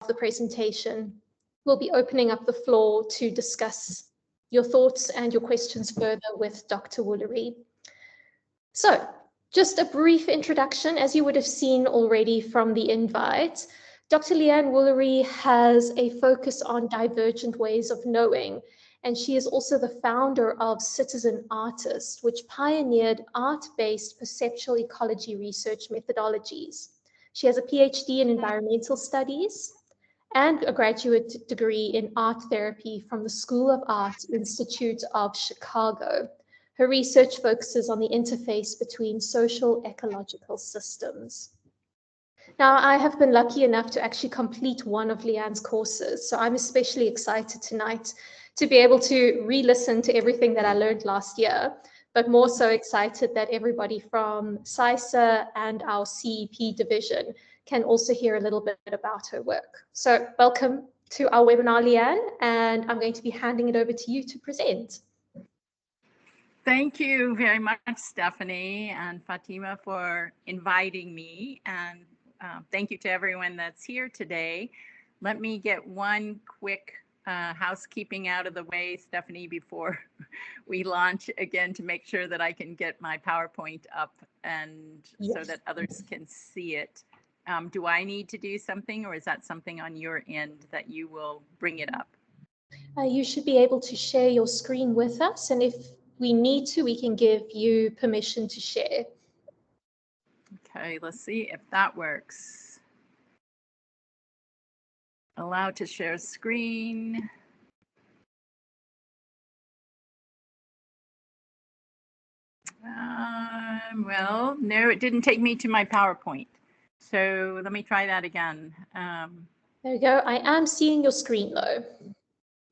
the presentation, we'll be opening up the floor to discuss your thoughts and your questions further with Dr. Woolery. So, just a brief introduction. As you would have seen already from the invite, Dr. Leanne Woolery has a focus on divergent ways of knowing, and she is also the founder of Citizen Artist, which pioneered art-based perceptual ecology research methodologies. She has a PhD in environmental studies and a graduate degree in art therapy from the School of Art Institute of Chicago. Her research focuses on the interface between social ecological systems. Now, I have been lucky enough to actually complete one of Leanne's courses, so I'm especially excited tonight to be able to re-listen to everything that I learned last year, but more so excited that everybody from CISA and our CEP division can also hear a little bit about her work. So welcome to our webinar, Leanne, and I'm going to be handing it over to you to present. Thank you very much, Stephanie and Fatima, for inviting me, and thank you to everyone that's here today. Let me get one quick housekeeping out of the way, Stephanie, before we launch again, to make sure that I can get my PowerPoint up and so that others can see it. Do I need to do something, or is that something on your end that you will bring it up? You should be able to share your screen with us, and if we need to, we can give you permission to share. Okay, let's see if that works. Allow to share screen. Well, no, it didn't take me to my PowerPoint. So let me try that again. There we go. I am seeing your screen though.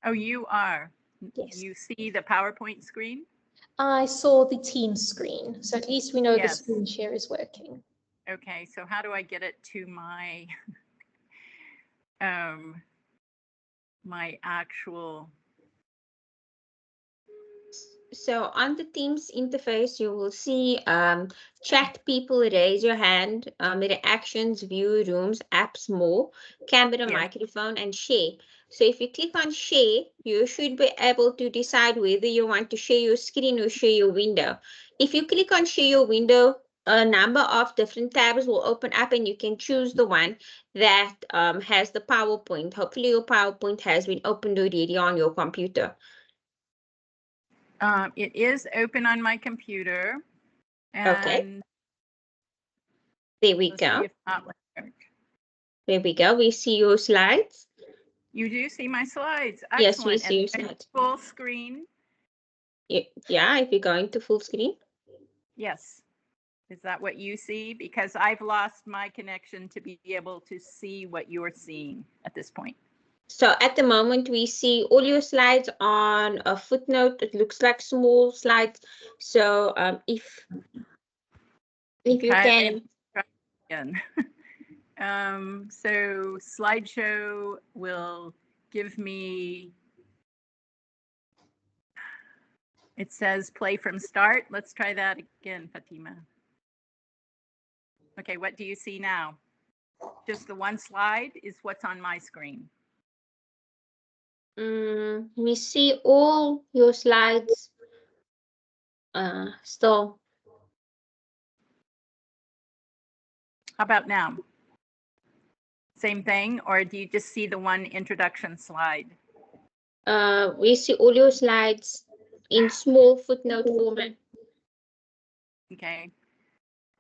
Oh, you are? Yes. You see the PowerPoint screen? I saw the team screen, so at least we know the screen share is working. Okay, so how do I get it to my my actual? So on the Teams interface, you will see chat, people, raise your hand, actions, view, rooms, apps, more, camera, microphone, and share. So if you click on share, you should be able to decide whether you want to share your screen or share your window. If you click on share your window, a number of different tabs will open up and you can choose the one that has the PowerPoint. Hopefully your PowerPoint has been opened already on your computer. It is open on my computer. And okay. There we go. There we go. We see your slides. You do see my slides. Excellent. Yes, we see your slides. Full screen. Yeah, if you're going to full screen. Yes. Is that what you see? Because I've lost my connection to be able to see what you're seeing at this point. So at the moment, we see all your slides on a footnote. It looks like small slides. So if you can. Again. So slideshow will give me, it says play from start. Let's try that again, Fatima. Okay, what do you see now? Just the one slide is what's on my screen. We see all your slides still. How about now? Same thing, or do you just see the one introduction slide? We see all your slides in small footnote format. Okay,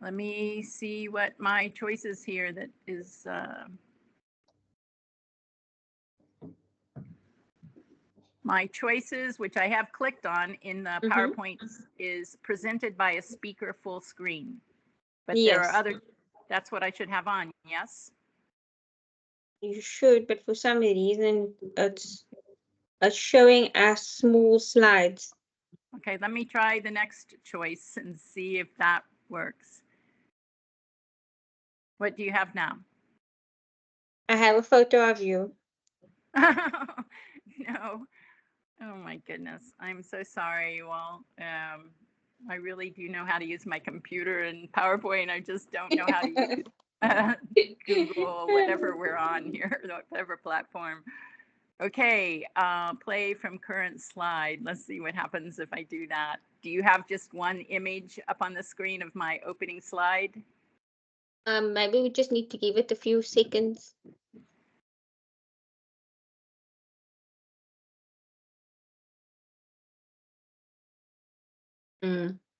let me see what my choices here that is. My choices, which I have clicked on in the PowerPoint, is presented by a speaker full screen. But there are other, that's what I should have on, yes? You should, but for some reason, it's showing as small slides. Okay, let me try the next choice and see if that works. What do you have now? I have a photo of you. No. Oh my goodness. I'm so sorry, you all. I really do know how to use my computer and PowerPoint. I just don't know how to use Google, whatever we're on here, whatever platform. Okay, play from current slide. Let's see what happens if I do that. Do you have just one image up on the screen of my opening slide? Maybe we just need to give it a few seconds.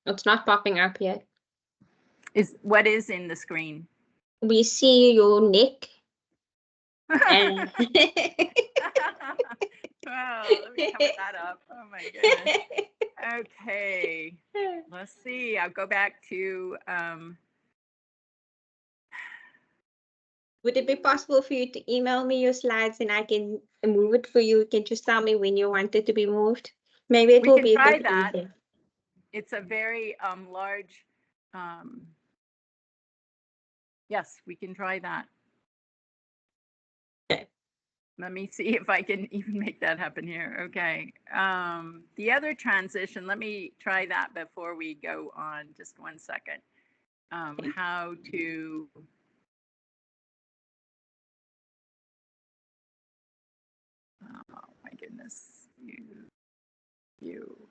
It's not popping up yet. What is in the screen? We see your neck. And Wow, let me cover that up. Oh my goodness. Okay, let's see. I'll go back to. Would it be possible for you to email me your slides and I can move it for you? You can just tell me when you want it to be moved. Maybe it will be a bit easier. It's a very large. Yes, we can try that. Okay. Let me see if I can even make that happen here. Okay. The other transition, let me try that before we go on. Just 1 second. How to. Oh my goodness. You.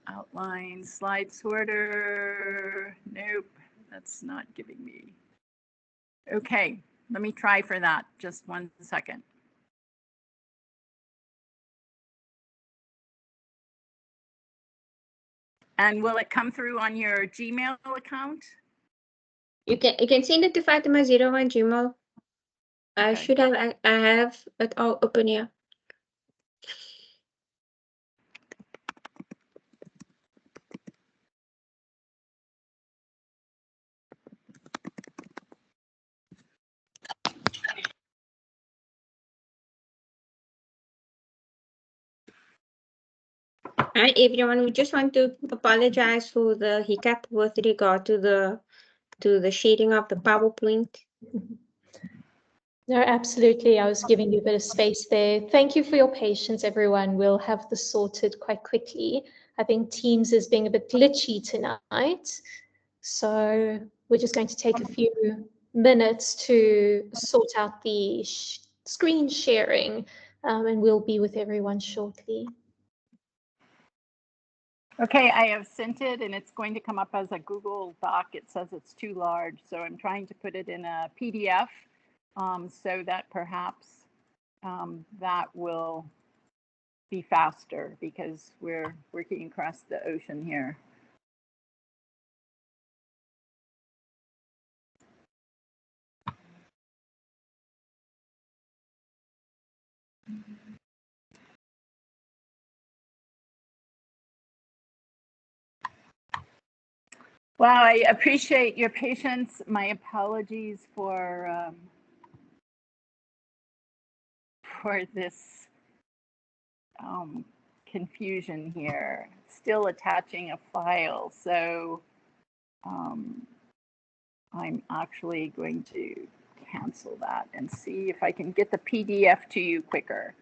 Outline, slide sorter. Nope, that's not giving me. Okay, let me try for that. Just 1 second. And will it come through on your Gmail account? You can send it to Fatima01 Gmail. I should have. I have it all open here. Hi everyone, we just want to apologize for the hiccup with regard to the sharing of the PowerPoint. No, absolutely. I was giving you a bit of space there. Thank you for your patience, everyone. We'll have this sorted quite quickly. I think Teams is being a bit glitchy tonight. So we're just going to take a few minutes to sort out the screen sharing, and we'll be with everyone shortly. Okay, I have sent it and it's going to come up as a Google Doc. It says it's too large, so I'm trying to put it in a PDF so that perhaps that will be faster because we're working across the ocean here. Well, I appreciate your patience. My apologies for this confusion here. Still attaching a file, so I'm actually going to cancel that and see if I can get the PDF to you quicker.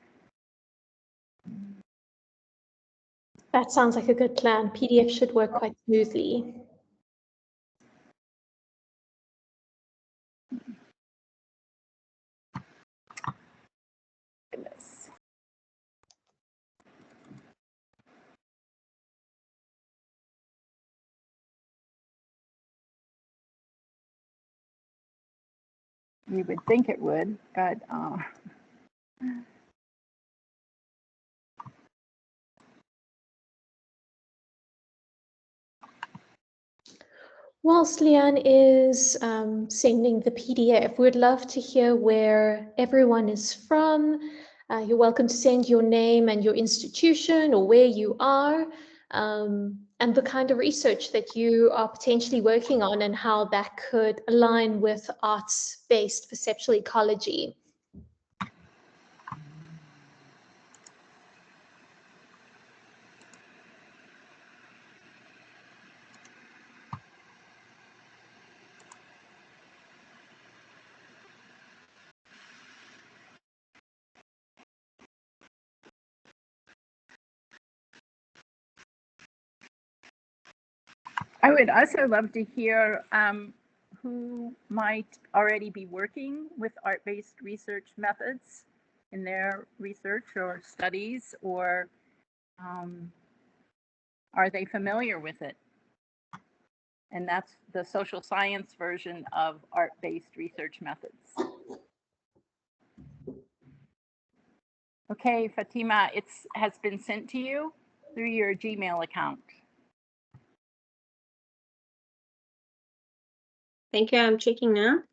That sounds like a good plan. PDF should work quite smoothly. Goodness. You would think it would, but whilst Leanne is sending the PDF, we'd love to hear where everyone is from. You're welcome to send your name and your institution or where you are, and the kind of research that you are potentially working on and how that could align with arts-based perceptual ecology. I would also love to hear who might already be working with art-based research methods in their research or studies, or are they familiar with it? And that's the social science version of art-based research methods. Okay, Fatima, it has been sent to you through your Gmail account. Thank you. I'm checking now.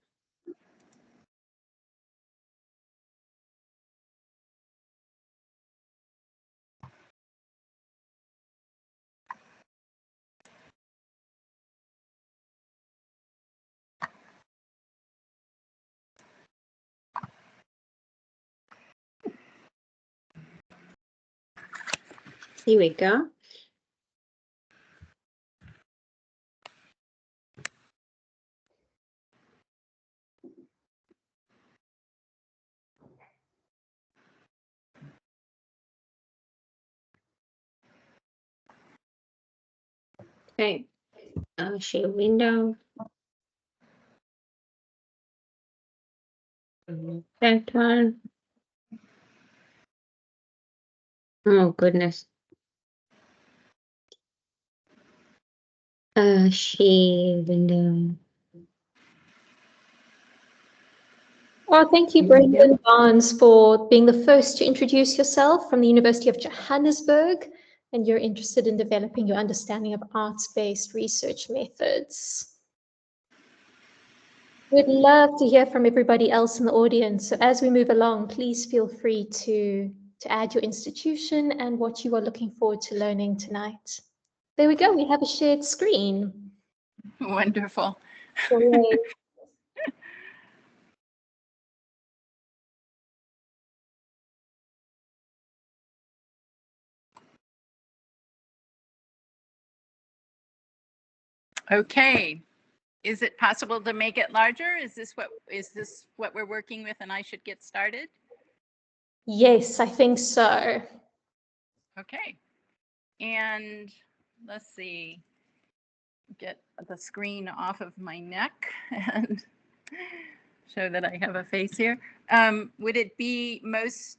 Here we go. Okay, I'll share window. That one. Oh goodness. Share window. Oh, thank you, Brendan Barnes, for being the first to introduce yourself from the University of Johannesburg, and you're interested in developing your understanding of arts-based research methods. We'd love to hear from everybody else in the audience. So as we move along, please feel free to add your institution and what you are looking forward to learning tonight. There we go. We have a shared screen. Wonderful. Great. Okay. Is it possible to make it larger? Is this what we're working with, and I should get started? Yes, I think so. Okay. And let's see, get the screen off of my neck and show that I have a face here. Would it be most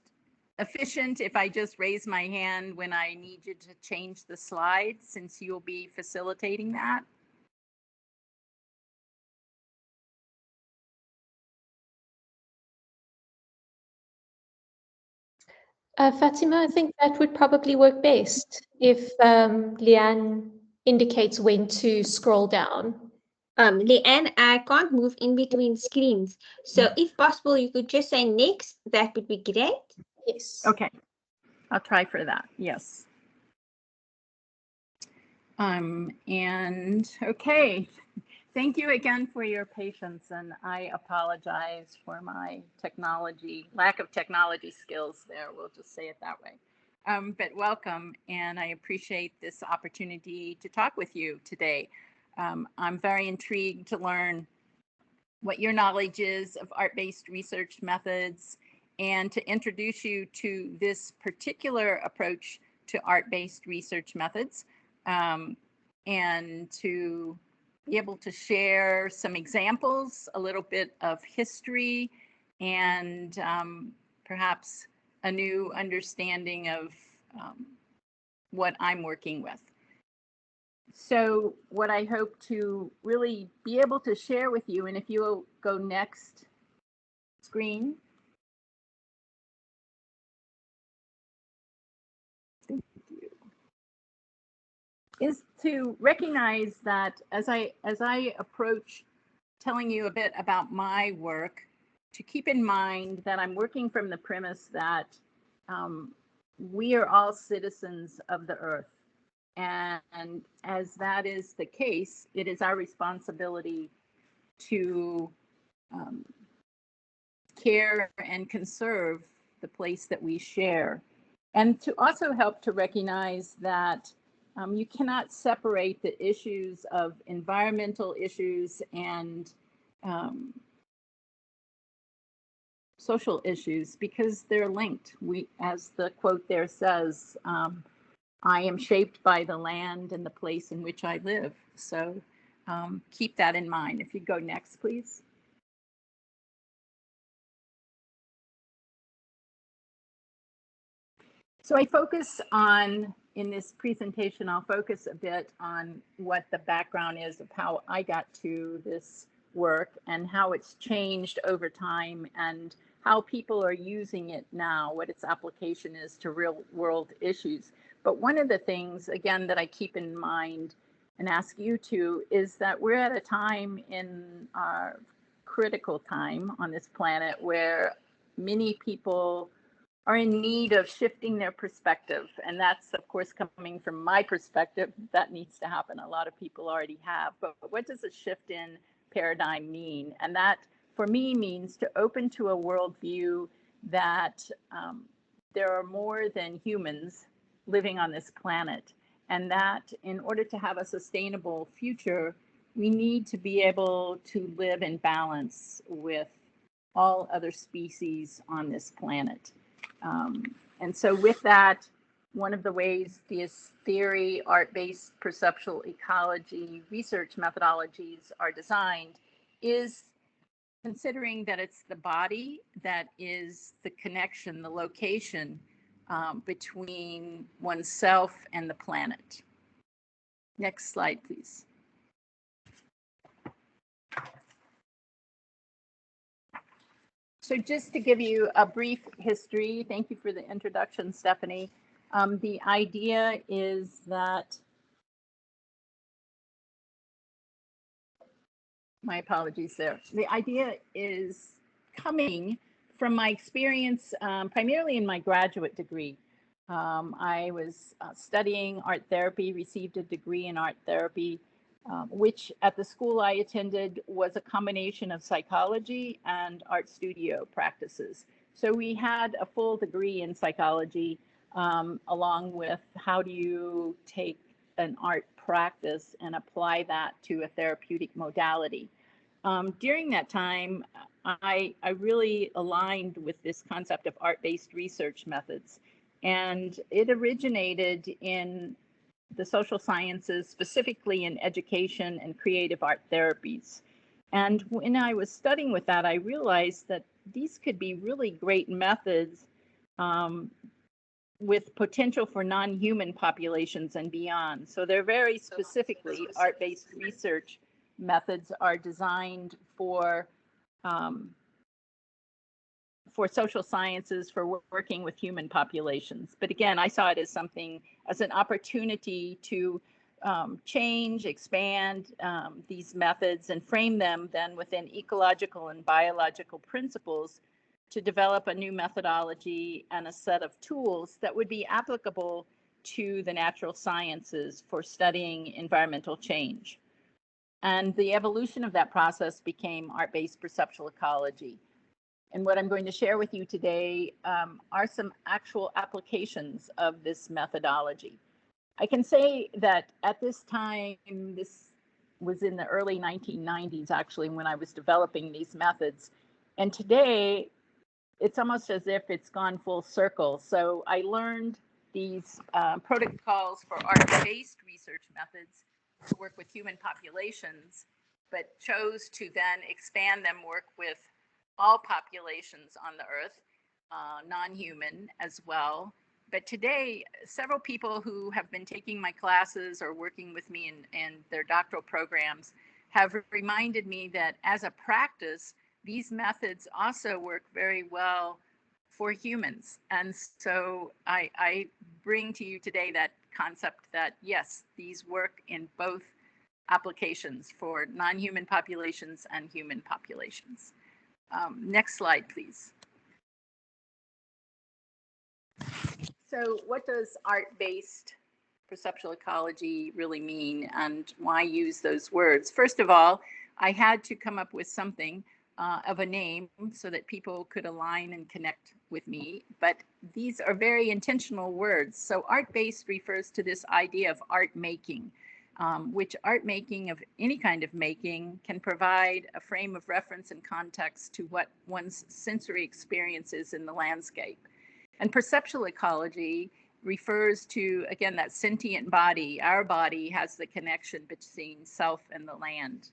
efficient if I just raise my hand when I need you to change the slides, since you'll be facilitating that? Fatima, I think that would probably work best if Leanne indicates when to scroll down. Leanne, I can't move in between screens. So if possible, you could just say next. That would be great. Yes. Okay, I'll try for that. Yes. And okay, thank you again for your patience, and I apologize for my lack of technology skills there. We'll just say it that way. But welcome, and I appreciate this opportunity to talk with you today. I'm very intrigued to learn what your knowledge is of art-based research methods, and to introduce you to this particular approach to art-based research methods, and to be able to share some examples, a little bit of history, and perhaps a new understanding of what I'm working with. So what I hope to really be able to share with you, and if you will go next screen. Thank you. Is to recognize that as I approach telling you a bit about my work, to keep in mind that I'm working from the premise that we are all citizens of the earth. And as that is the case, it is our responsibility to care and conserve the place that we share. And to also help to recognize that you cannot separate the issues of environmental issues and social issues, because they're linked. As the quote there says, I am shaped by the land and the place in which I live. So keep that in mind. If you go next, please. So I focus on, in this presentation, I'll focus a bit on what the background is of how I got to this work and how it's changed over time and how people are using it now, what its application is to real world issues. But one of the things, again, that I keep in mind and ask you to is that we're at a time in our critical time on this planet where many people are in need of shifting their perspective. And that's, of course, coming from my perspective. That needs to happen. A lot of people already have. But what does a shift in paradigm mean? And that, for me, means to open to a worldview that there are more than humans living on this planet. And that in order to have a sustainable future, we need to be able to live in balance with all other species on this planet. And so with that, one of the ways this theory, art-based perceptual ecology research methodologies are designed is considering that it's the body that is the connection, the location between oneself and the planet. Next slide, please. So just to give you a brief history, thank you for the introduction, Stephanie. The idea is that, my apologies there. The idea is coming from my experience, primarily in my graduate degree. I was studying art therapy, received a degree in art therapy, which at the school I attended was a combination of psychology and art studio practices. So we had a full degree in psychology, along with how do you take an art practice and apply that to a therapeutic modality. During that time, I really aligned with this concept of art-based research methods. And it originated in the social sciences, specifically in education and creative art therapies. And when I was studying with that, I realized that these could be really great methods with potential for non-human populations and beyond. So they're very specifically art-based research methods are designed for social sciences, for working with human populations. But again, I saw it as something, as an opportunity to change, expand these methods and frame them then within ecological and biological principles to develop a new methodology and a set of tools that would be applicable to the natural sciences for studying environmental change. And the evolution of that process became art-based perceptual ecology. And what I'm going to share with you today are some actual applications of this methodology. I can say that at this time, this was in the early 1990s, actually, when I was developing these methods. And today, it's almost as if it's gone full circle. So I learned these protocols for art-based research methods to work with human populations, but chose to then expand them, work with all populations on the earth, non-human as well. But today, several people who have been taking my classes or working with me in their doctoral programs have reminded me that as a practice, these methods also work very well for humans. And so I bring to you today that concept that, yes, these work in both applications for non-human populations and human populations. Next slide, please. So what does art-based perceptual ecology really mean, and why use those words? First of all, I had to come up with something of a name so that people could align and connect with me, but these are very intentional words. So art-based refers to this idea of art making, which art making of any kind of making can provide a frame of reference and context to what one's sensory experience is in the landscape. And perceptual ecology refers to, again, that sentient body. Our body has the connection between self and the land.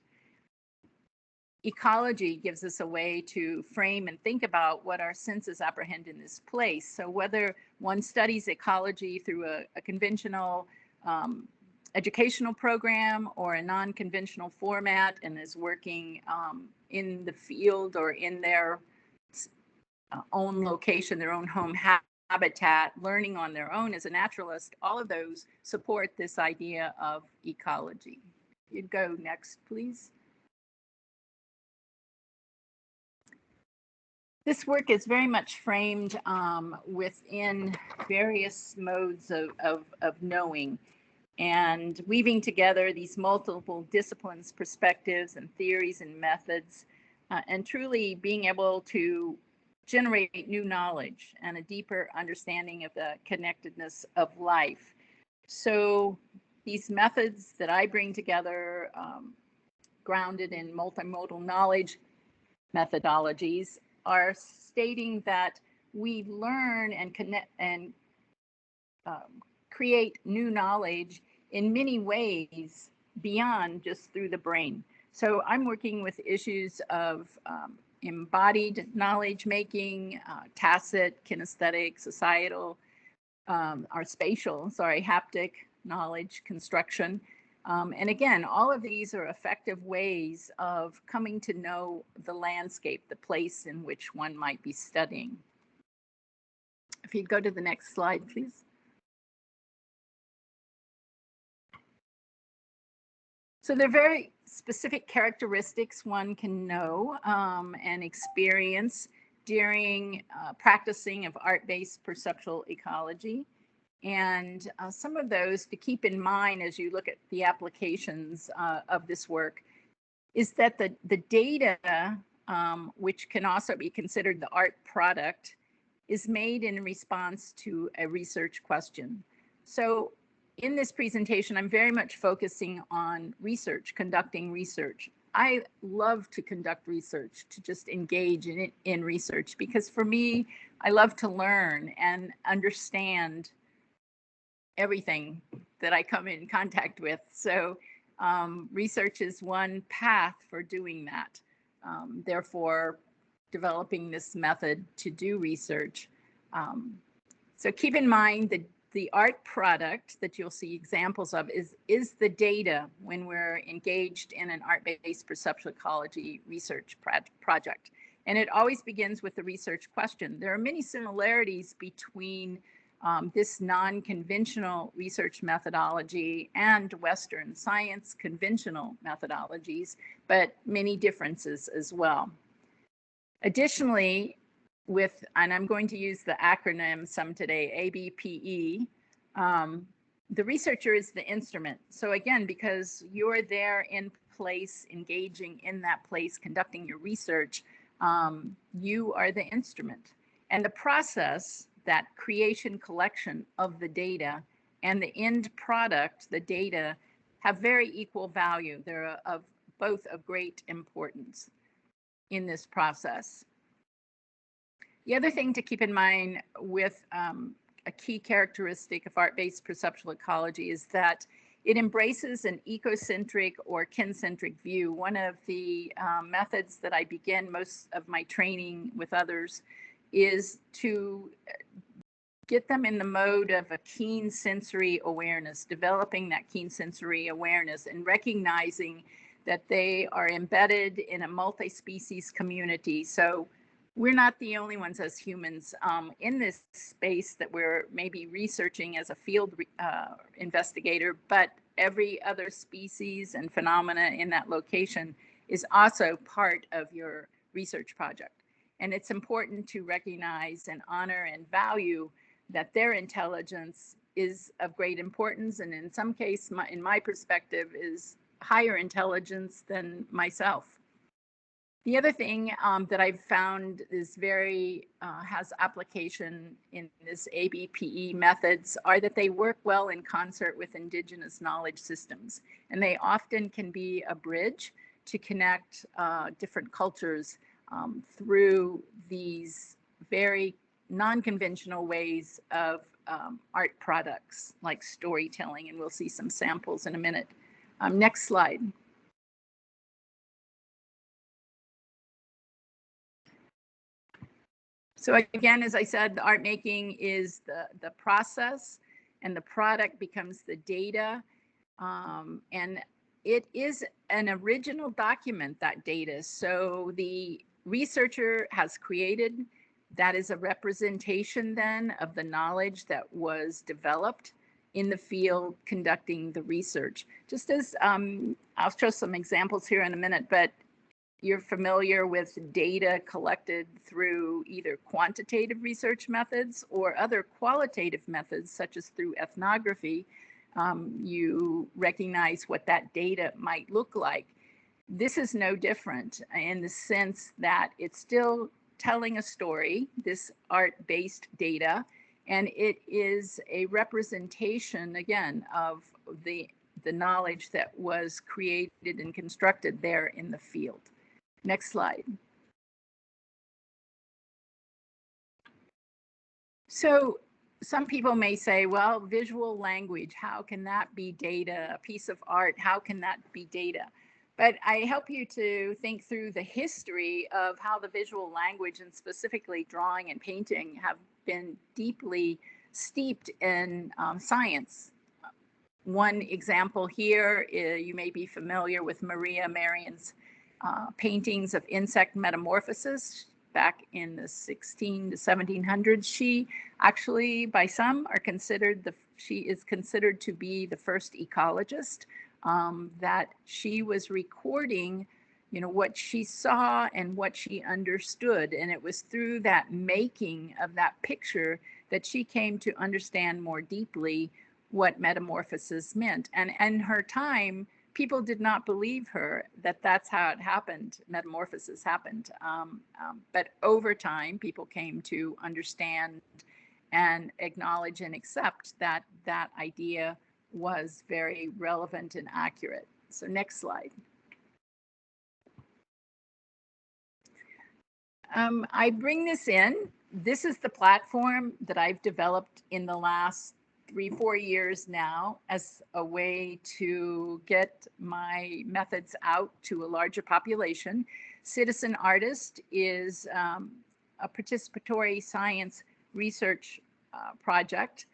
Ecology gives us a way to frame and think about what our senses apprehend in this place. So whether one studies ecology through a conventional educational program or a non-conventional format and is working in the field or in their own location, their own home habitat, learning on their own as a naturalist, all of those support this idea of ecology. You'd go next, please. This work is very much framed within various modes of knowing and weaving together these multiple disciplines, perspectives, and theories and methods, and truly being able to generate new knowledge and a deeper understanding of the connectedness of life. So these methods that I bring together, grounded in multimodal knowledge methodologies, are stating that we learn and connect and create new knowledge in many ways beyond just through the brain. So I'm working with issues of embodied knowledge making, tacit, kinesthetic, societal, haptic knowledge construction. And again, all of these are effective ways of coming to know the landscape, the place in which one might be studying. If you'd go to the next slide, please. So there are very specific characteristics one can know and experience during practicing of art-based perceptual ecology. And some of those to keep in mind as you look at the applications of this work is that the data, which can also be considered the art product, is made in response to a research question. So in this presentation, I'm very much focusing on research, conducting research. I love to conduct research, to just engage in research, because for me, I love to learn and understand everything that I come in contact with. So research is one path for doing that. Therefore, developing this method to do research. So keep in mind that the art product that you'll see examples of is the data when we're engaged in an art-based perceptual ecology research project. And it always begins with the research question. There are many similarities between this non-conventional research methodology and Western science conventional methodologies, but many differences as well. Additionally, and I'm going to use the acronym some today, ABPE, the researcher is the instrument. So again, because you're there in place, engaging in that place, conducting your research, you are the instrument. And the process, that creation collection of the data and the end product, the data, have very equal value. They're both of great importance in this process. The other thing to keep in mind with a key characteristic of art-based perceptual ecology is that it embraces an ecocentric or kincentric view. One of the methods that I begin most of my training with others is to get them in the mode of a keen sensory awareness, developing that keen sensory awareness and recognizing that they are embedded in a multi-species community. So we're not the only ones as humans in this space that we're maybe researching as a field investigator, but every other species and phenomena in that location is also part of your research project. And it's important to recognize and honor and value that their intelligence is of great importance, and in some case, in my perspective, is higher intelligence than myself. The other thing that I've found is has application in this ABPE methods are that they work well in concert with indigenous knowledge systems. And they often can be a bridge to connect different cultures through these very non-conventional ways of art products like storytelling, and we'll see some samples in a minute. Next slide. So again, as I said, the art making is the process, and the product becomes the data. And it is an original document, that data. So the researcher has created, that is a representation then of the knowledge that was developed in the field conducting the research. Just as I'll show some examples here in a minute, but you're familiar with data collected through either quantitative research methods or other qualitative methods, such as through ethnography. You recognize what that data might look like. This is no different in the sense that it's still telling a story, this art-based data, and it is a representation, again, of the knowledge that was created and constructed there in the field. Next slide. So some people may say, well, visual language, how can that be data? A piece of art, how can that be data? But I help you to think through the history of how the visual language, and specifically drawing and painting, have been deeply steeped in science. One example here, you may be familiar with Maria Marion's paintings of insect metamorphosis back in the 16 to 1700s. She actually, by some, she is considered to be the first ecologist, that she was recording, what she saw and what she understood. And it was through that making of that picture that she came to understand more deeply what metamorphosis meant. And in her time, people did not believe her that that's how it happened, metamorphosis happened. But over time, people came to understand and acknowledge and accept that that idea was very relevant and accurate. So next slide. I bring this in. This is the platform that I've developed in the last 3-4 years now as a way to get my methods out to a larger population. Citizen Artist is a participatory science research project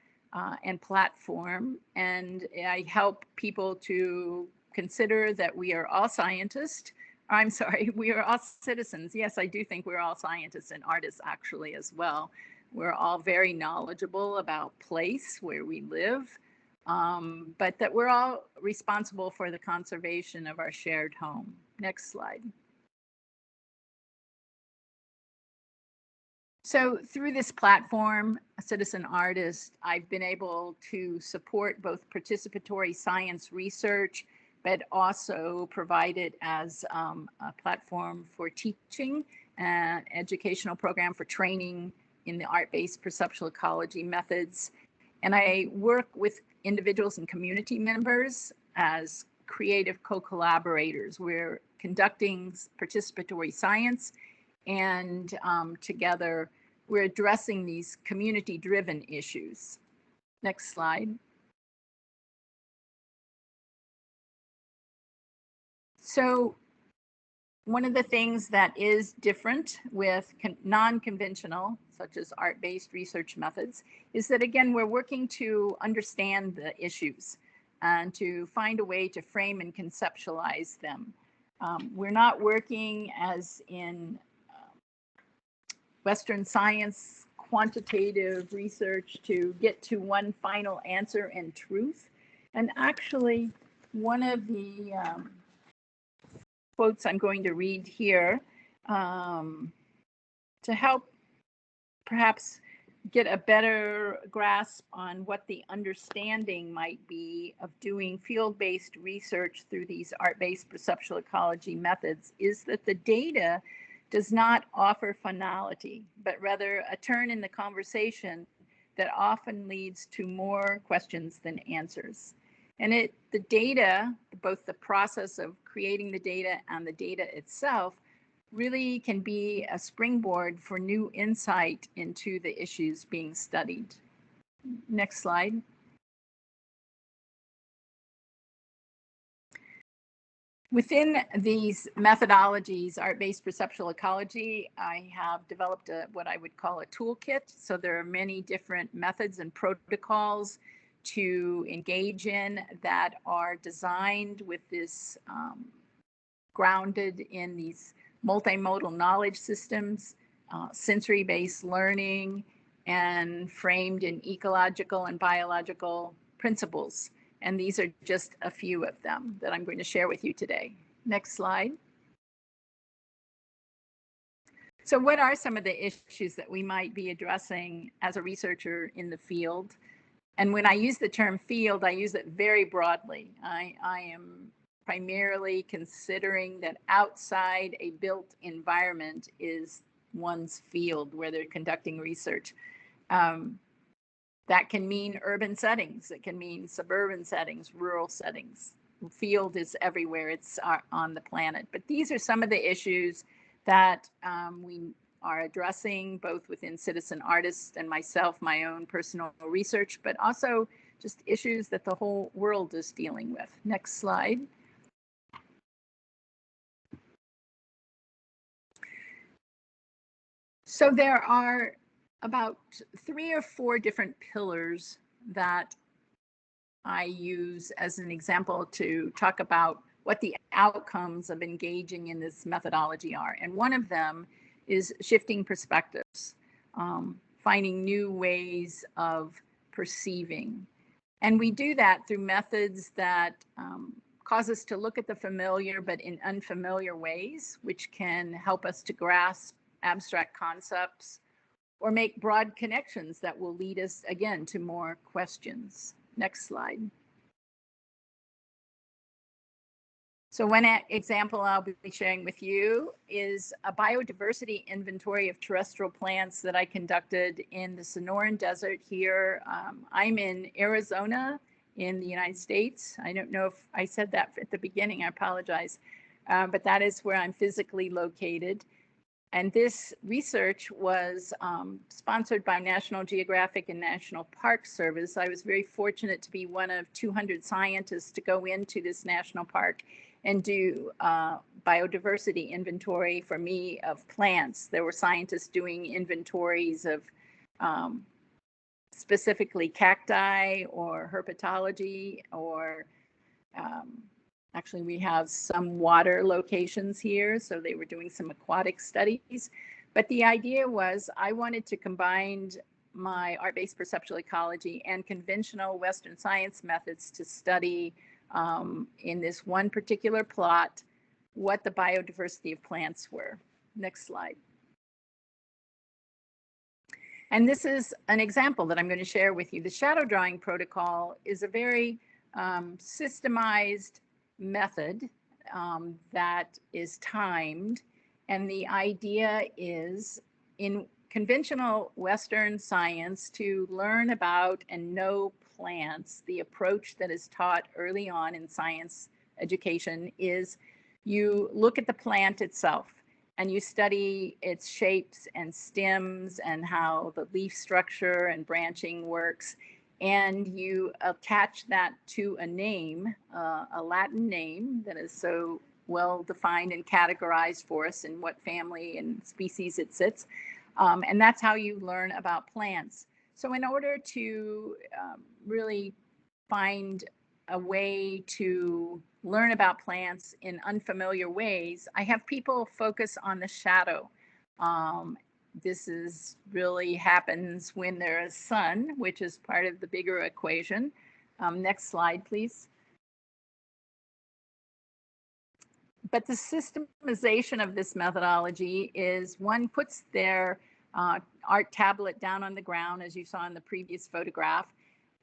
and platform, and I help people to consider that we are all scientists. I'm sorry, we are all citizens. Yes, I do think we're all scientists and artists actually as well. We're all very knowledgeable about place where we live, but that we're all responsible for the conservation of our shared home. Next slide. So through this platform, Citizen Artist, I've been able to support both participatory science research, but also provide it as a platform for teaching, an educational program for training in the art-based perceptual ecology methods. And I work with individuals and community members as creative co-collaborators. We're conducting participatory science, and together we're addressing these community-driven issues. Next slide. So one of the things that is different with non-conventional, such as art-based research methods, is that, again, we're working to understand the issues and to find a way to frame and conceptualize them. We're not working as in Western science, quantitative research to get to one final answer and truth. And actually, one of the quotes I'm going to read here to help perhaps get a better grasp on what the understanding might be of doing field-based research through these art-based perceptual ecology methods is that the data does not offer finality, but rather a turn in the conversation that often leads to more questions than answers. And the data, both the process of creating the data and the data itself, really can be a springboard for new insight into the issues being studied. Next slide. Within these methodologies, art-based perceptual ecology, I have developed what I would call a toolkit. So there are many different methods and protocols to engage in that are designed with this grounded in these multimodal knowledge systems, sensory-based learning, and framed in ecological and biological principles. And these are just a few of them that I'm going to share with you today. Next slide. So what are some of the issues that we might be addressing as a researcher in the field? And when I use the term field, I use it very broadly. I am primarily considering that outside a built environment is one's field where they're conducting research. That can mean urban settings, it can mean suburban settings, rural settings. Field is everywhere, it's on the planet. But these are some of the issues that we are addressing both within citizen artists and myself, my own personal research, but also just issues that the whole world is dealing with. Next slide. So there are about 3 or 4 different pillars that I use as an example to talk about what the outcomes of engaging in this methodology are. And one of them is shifting perspectives, finding new ways of perceiving. And we do that through methods that cause us to look at the familiar but in unfamiliar ways, which can help us to grasp abstract concepts or make broad connections that will lead us, again, to more questions. Next slide. So one example I'll be sharing with you is a biodiversity inventory of terrestrial plants that I conducted in the Sonoran Desert here. I'm in Arizona in the United States. I don't know if I said that at the beginning, I apologize, but that is where I'm physically located. And this research was sponsored by National Geographic and National Park Service. I was very fortunate to be one of 200 scientists to go into this national park and do biodiversity inventory for me of plants. There were scientists doing inventories of specifically cacti or herpetology or actually, we have some water locations here, so they were doing some aquatic studies. But the idea was I wanted to combine my art-based perceptual ecology and conventional Western science methods to study in this one particular plot what the biodiversity of plants were. Next slide. And this is an example that I'm going to share with you. The shadow drawing protocol is a very systemized method that is timed. And the idea is in conventional Western science to learn about and know plants. The approach that is taught early on in science education is you look at the plant itself and you study its shapes and stems and how the leaf structure and branching works. And you attach that to a name, a Latin name that is so well defined and categorized for us in what family and species it sits. And that's how you learn about plants. So in order to really find a way to learn about plants in unfamiliar ways, I have people focus on the shadow. This is really happens when there is sun, which is part of the bigger equation. Next slide, please. But the systemization of this methodology is one puts their art tablet down on the ground, as you saw in the previous photograph,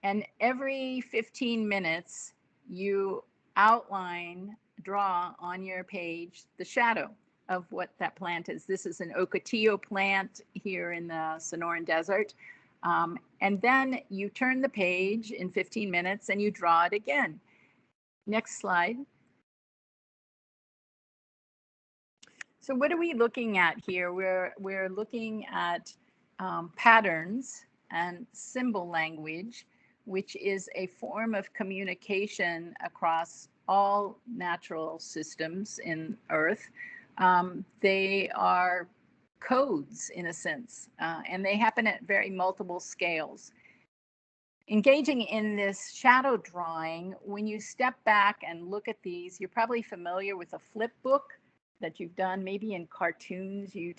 and every 15 minutes you outline, draw on your page the shadow of what that plant is. This is an ocotillo plant here in the Sonoran Desert. And then you turn the page in 15 minutes and you draw it again. Next slide. So what are we looking at here? We're looking at patterns and symbol language, which is a form of communication across all natural systems in Earth. They are codes in a sense, and they happen at very multiple scales. Engaging in this shadow drawing, when you step back and look at these, you're probably familiar with a flip book that you've done maybe in cartoons. You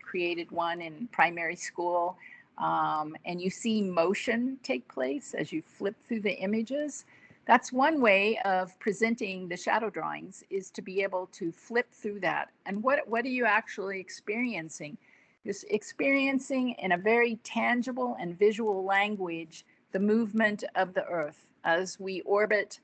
created one in primary school, and you see motion take place as you flip through the images. That's one way of presenting the shadow drawings, is to be able to flip through that. And what are you actually experiencing? You're experiencing in a very tangible and visual language the movement of the Earth as we orbit,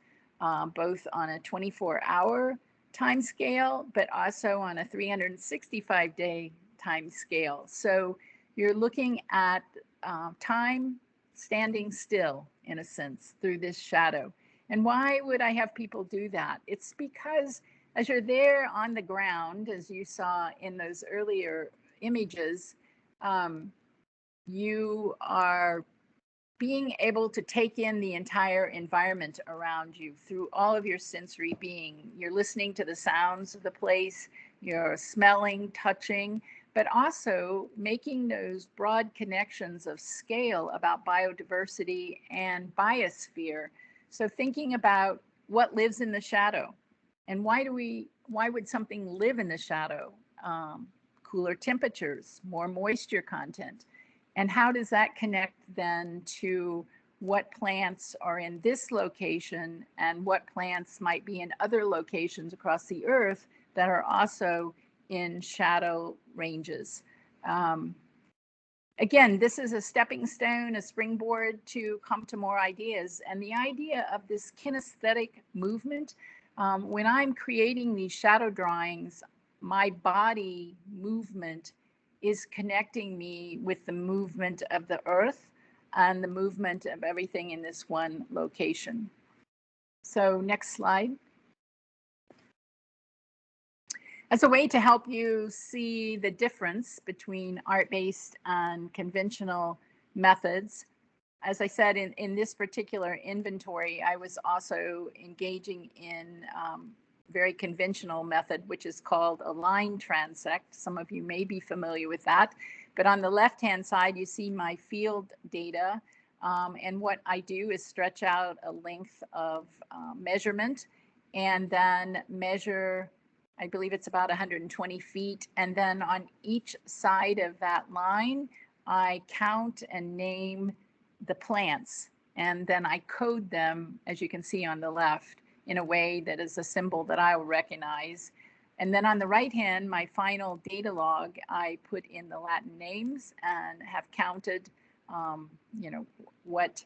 both on a 24-hour time scale, but also on a 365-day time scale. So you're looking at time standing still, in a sense, through this shadow. And why would I have people do that? It's because as you're there on the ground, as you saw in those earlier images, you are being able to take in the entire environment around you through all of your sensory being. You're listening to the sounds of the place, you're smelling, touching, but also making those broad connections of scale about biodiversity and biosphere. So thinking about what lives in the shadow, and why would something live in the shadow? Cooler temperatures, more moisture content. And how does that connect then to what plants are in this location and what plants might be in other locations across the Earth that are also in shadow ranges? Again, this is a stepping stone, a springboard to come to more ideas. And the idea of this kinesthetic movement, when I'm creating these shadow drawings, my body movement is connecting me with the movement of the Earth and the movement of everything in this one location. So next slide. As a way to help you see the difference between art-based and conventional methods, as I said, in this particular inventory, I was also engaging in very conventional method, which is called a line transect. Some of you may be familiar with that. But on the left-hand side, you see my field data. And what I do is stretch out a length of measurement and then measure, I believe it's about 120 feet. And then on each side of that line, I count and name the plants. And then I code them, as you can see on the left, in a way that is a symbol that I will recognize. And then on the right hand, my final data log, I put in the Latin names and have counted, what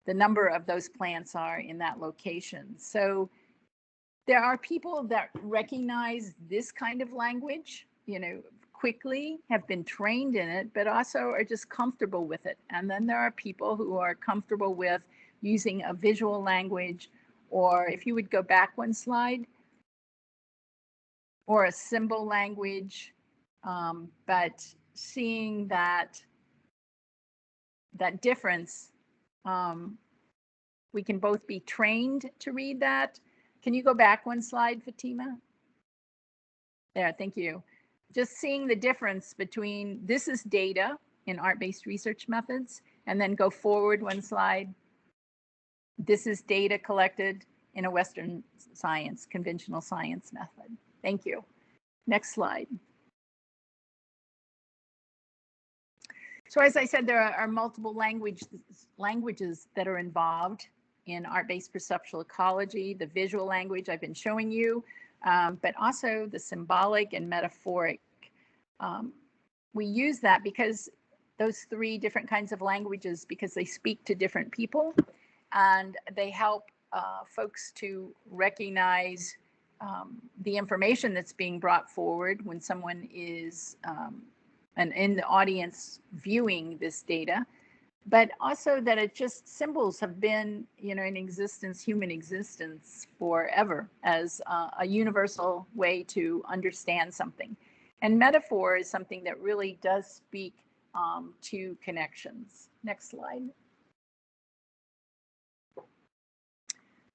the number of those plants are in that location. So there are people that recognize this kind of language, quickly, have been trained in it, but also are just comfortable with it. And then there are people who are comfortable with using a visual language, or if you would go back one slide, or a symbol language, but seeing that difference, we can both be trained to read that. Can you go back one slide, Fatima? There, thank you. Just seeing the difference between, this is data in art-based research methods, and then go forward one slide. This is data collected in a Western science, conventional science method. Thank you. Next slide. So as I said, there are multiple languages that are involved in art-based perceptual ecology, the visual language I've been showing you, but also the symbolic and metaphoric. We use that because those three different kinds of languages, because they speak to different people, and they help folks to recognize the information that's being brought forward when someone is and in the audience viewing this data, but also that it just, symbols have been, in existence, human existence forever as a universal way to understand something. And metaphor is something that really does speak to connections. Next slide.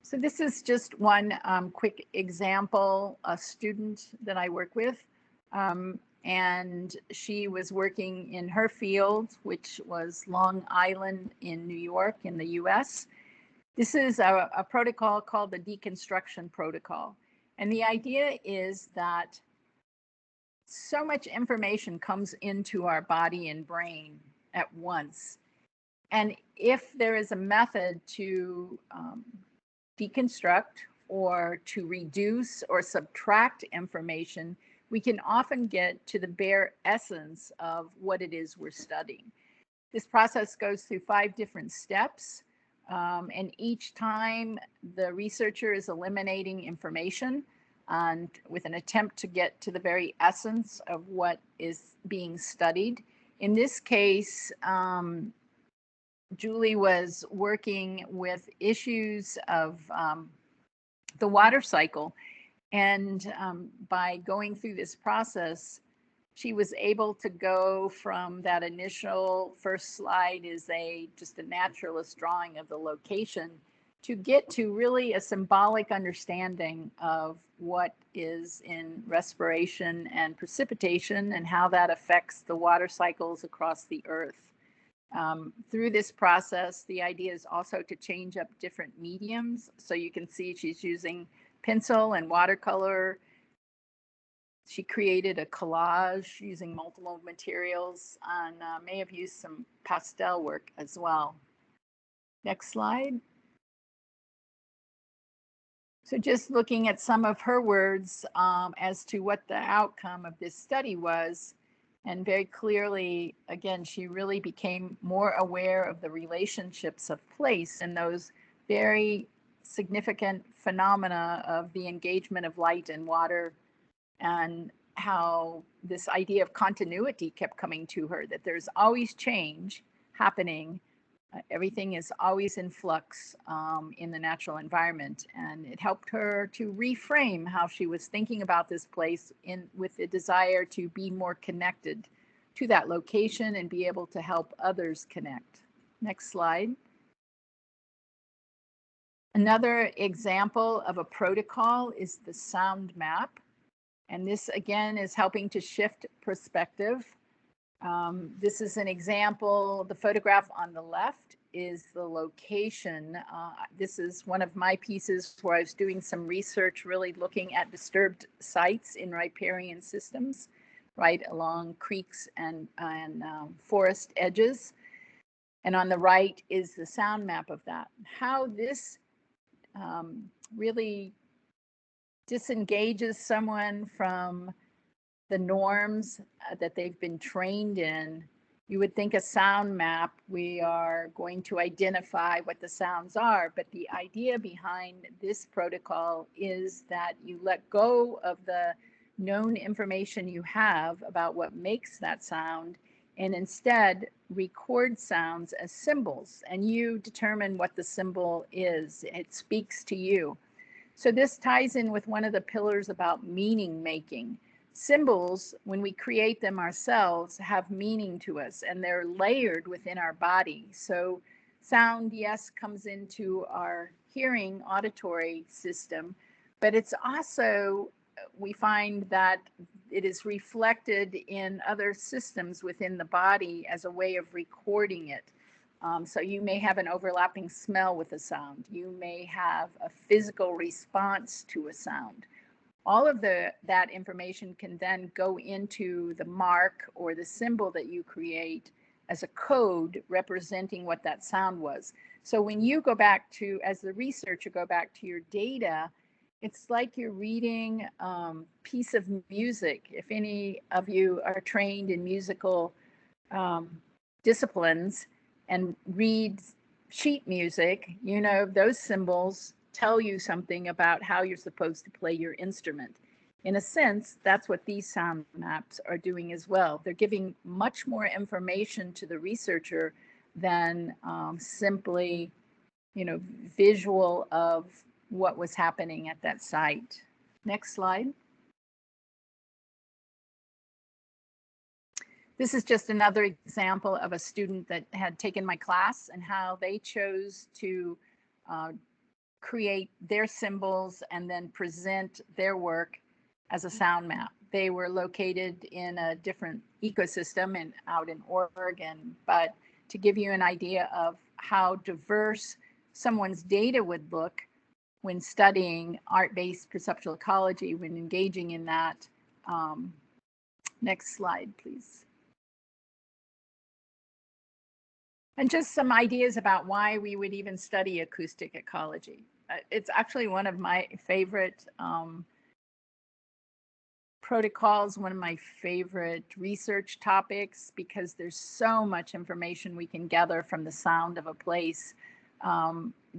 So this is just one quick example, a student that I work with, and she was working in her field, which was Long Island in New York in the US. This is a protocol called the deconstruction protocol. And the idea is that so much information comes into our body and brain at once. And if there is a method to deconstruct or to reduce or subtract information, we can often get to the bare essence of what it is we're studying. This process goes through 5 different steps, and each time the researcher is eliminating information and with an attempt to get to the very essence of what is being studied. In this case, Julie was working with issues of the water cycle. And by going through this process, she was able to go from that initial first slide is just a naturalist drawing of the location to get to really a symbolic understanding of what is in respiration and precipitation and how that affects the water cycles across the earth. Through this process, the idea is also to change up different mediums. So you can see she's using pencil and watercolor. She created a collage using multiple materials and may have used some pastel work as well. Next slide. So just looking at some of her words as to what the outcome of this study was. And very clearly, again, she really became more aware of the relationships of place and those very significant phenomena of the engagement of light and water, and how this idea of continuity kept coming to her, that there's always change happening. Everything is always in flux in the natural environment. And it helped her to reframe how she was thinking about this place with the desire to be more connected to that location and be able to help others connect. Next slide. Another example of a protocol is the sound map. And this again is helping to shift perspective. This is an example. The photograph on the left is the location. This is one of my pieces where I was doing some research, really looking at disturbed sites in riparian systems, right along creeks and forest edges. And on the right is the sound map of that. How this really disengages someone from the norms that they've been trained in. You would think a sound map, we are going to identify what the sounds are, but the idea behind this protocol is that you let go of the known information you have about what makes that sound and instead record sounds as symbols, and you determine what the symbol is. It speaks to you. So this ties in with one of the pillars about meaning making. Symbols, when we create them ourselves, have meaning to us and they're layered within our body. So sound, yes, comes into our hearing, auditory system, but it's also, we find that it is reflected in other systems within the body as a way of recording it. So you may have an overlapping smell with a sound. You may have a physical response to a sound. All of that information can then go into the mark or the symbol that you create as a code representing what that sound was. So when you go back to, as the researcher, go back to your data, it's like you're reading a piece of music. If any of you are trained in musical disciplines and read sheet music, you know, those symbols tell you something about how you're supposed to play your instrument. In a sense, that's what these sound maps are doing as well. They're giving much more information to the researcher than simply, you know, visual of what was happening at that site. Next slide. This is just another example of a student that had taken my class and how they chose to create their symbols and then present their work as a sound map. They were located in a different ecosystem and out in Oregon, but to give you an idea of how diverse someone's data would look when studying art-based perceptual ecology, when engaging in that. Next slide, please. And just some ideas about why we would even study acoustic ecology. It's actually one of my favorite protocols, one of my favorite research topics, because there's so much information we can gather from the sound of a place.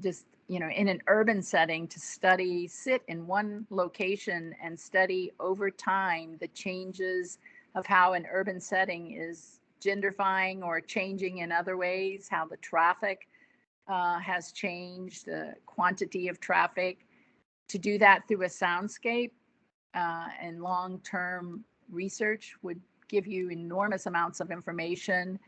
Just, you know, in an urban setting, to sit in one location and study over time the changes of how an urban setting is genderfying or changing in other ways, how the traffic has changed, the quantity of traffic. To do that through a soundscape and long-term research would give you enormous amounts of information.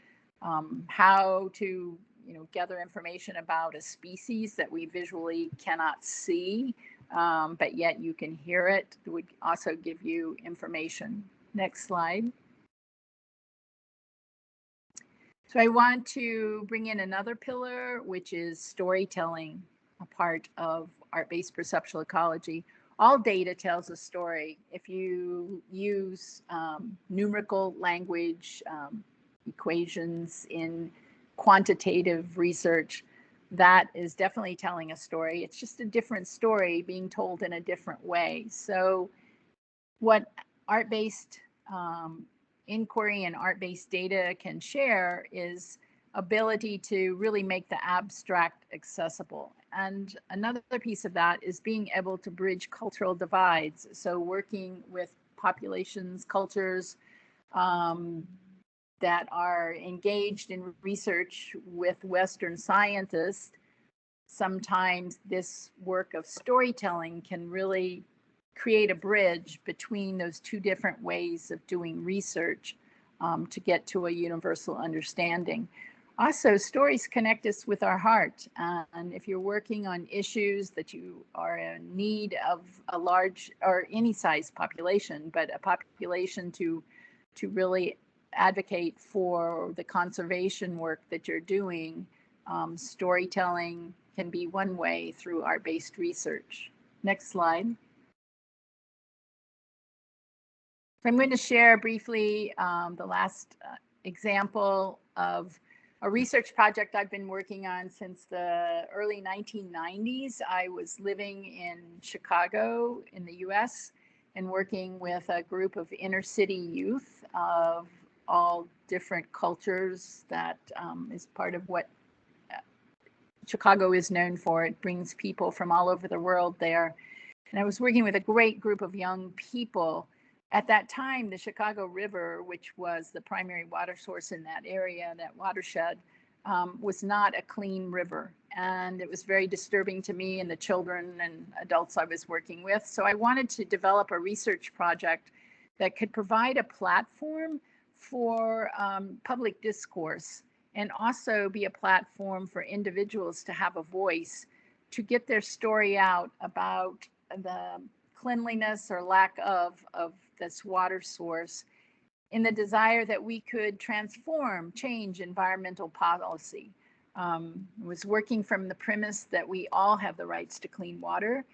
How to, you know, gather information about a species that we visually cannot see, but yet you can hear it, would also give you information. Next slide. So I want to bring in another pillar, which is storytelling, a part of art-based perceptual ecology. All data tells a story. If you use numerical language, equations in quantitative research, that is definitely telling a story. It's just a different story being told in a different way. So what art-based inquiry and art-based data can share is ability to really make the abstract accessible. And another piece of that is being able to bridge cultural divides. So working with populations, cultures that are engaged in research with Western scientists, sometimes this work of storytelling can really create a bridge between those two different ways of doing research to get to a universal understanding. Also, stories connect us with our heart. And if you're working on issues that you are in need of a large or any size population, but a population to really advocate for the conservation work that you're doing, storytelling can be one way through art-based research. Next slide. I'm going to share briefly the last example of a research project I've been working on since the early 1990s. I was living in Chicago in the US and working with a group of inner city youth of all different cultures. That is part of what Chicago is known for. It brings people from all over the world there. And I was working with a great group of young people. At that time, the Chicago River, which was the primary water source in that area, that watershed, was not a clean river. And it was very disturbing to me and the children and adults I was working with. So I wanted to develop a research project that could provide a platform for public discourse, and also be a platform for individuals to have a voice, to get their story out about the cleanliness or lack of this water source, in the desire that we could change environmental policy. Was working from the premise that we all have the rights to clean water.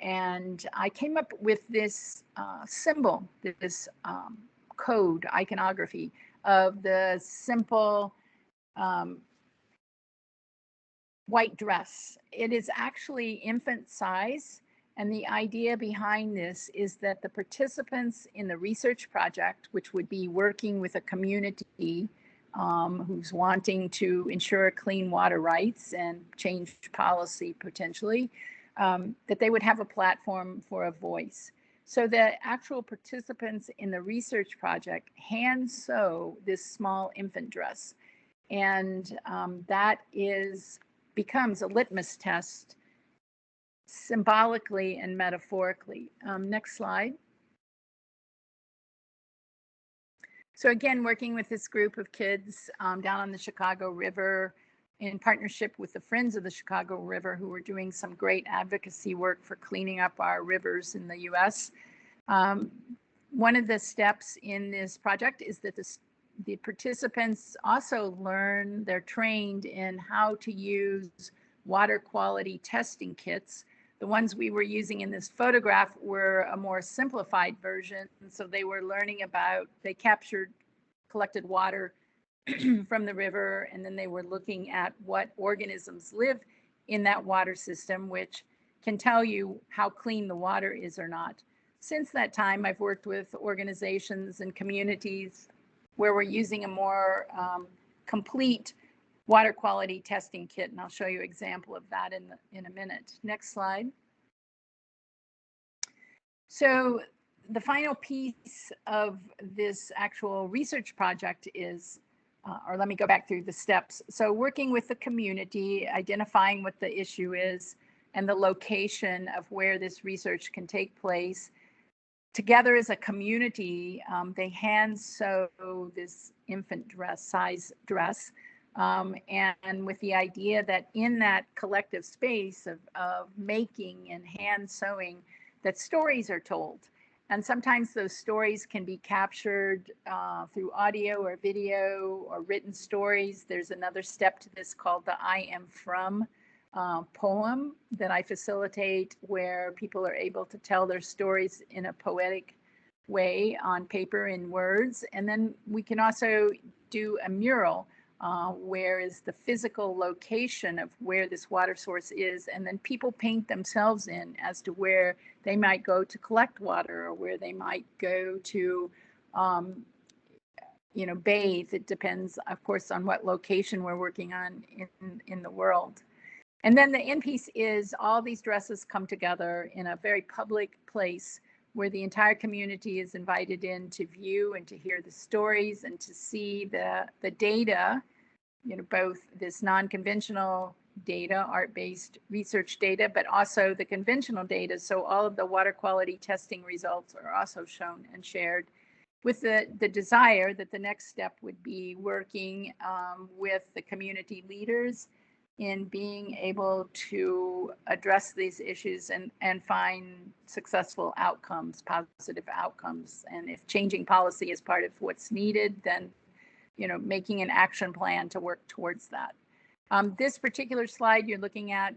And I came up with this symbol, this code, iconography of the simple white dress. It is actually infant size. And the idea behind this is that the participants in the research project, which would be working with a community who's wanting to ensure clean water rights and change policy potentially, that they would have a platform for a voice. So the actual participants in the research project hand sew this small infant dress. And that becomes a litmus test, symbolically and metaphorically. Next slide. So again, working with this group of kids down on the Chicago River in partnership with the Friends of the Chicago River, who were doing some great advocacy work for cleaning up our rivers in the US. One of the steps in this project is that the participants also learn, they're trained in how to use water quality testing kits. The ones we were using in this photograph were a more simplified version. And so they were learning about, they collected water from the river, and then they were looking at what organisms live in that water system, which can tell you how clean the water is or not. Since that time, I've worked with organizations and communities where we're using a more complete water quality testing kit, and I'll show you an example of that in a minute. Next slide. So the final piece of this actual research project is, or let me go back through the steps. So working with the community, identifying what the issue is and the location of where this research can take place. Together as a community, they hand sew this infant dress, size dress, and with the idea that in that collective space of making and hand sewing, that stories are told. And sometimes those stories can be captured through audio or video or written stories. There's another step to this called the I Am From poem that I facilitate, where people are able to tell their stories in a poetic way on paper in words. And then we can also do a mural where is the physical location of where this water source is, and then people paint themselves in as to where they might go to collect water or where they might go to bathe. It depends, of course, on what location we're working on in the world. And then the end piece is all these dresses come together in a very public place where the entire community is invited in to view and to hear the stories and to see the data, both this non-conventional data, art-based research data, but also the conventional data. So all of the water quality testing results are also shown and shared, with the desire that the next step would be working with the community leaders in being able to address these issues and find successful outcomes, positive outcomes. And if changing policy is part of what's needed, then making an action plan to work towards that. This particular slide you're looking at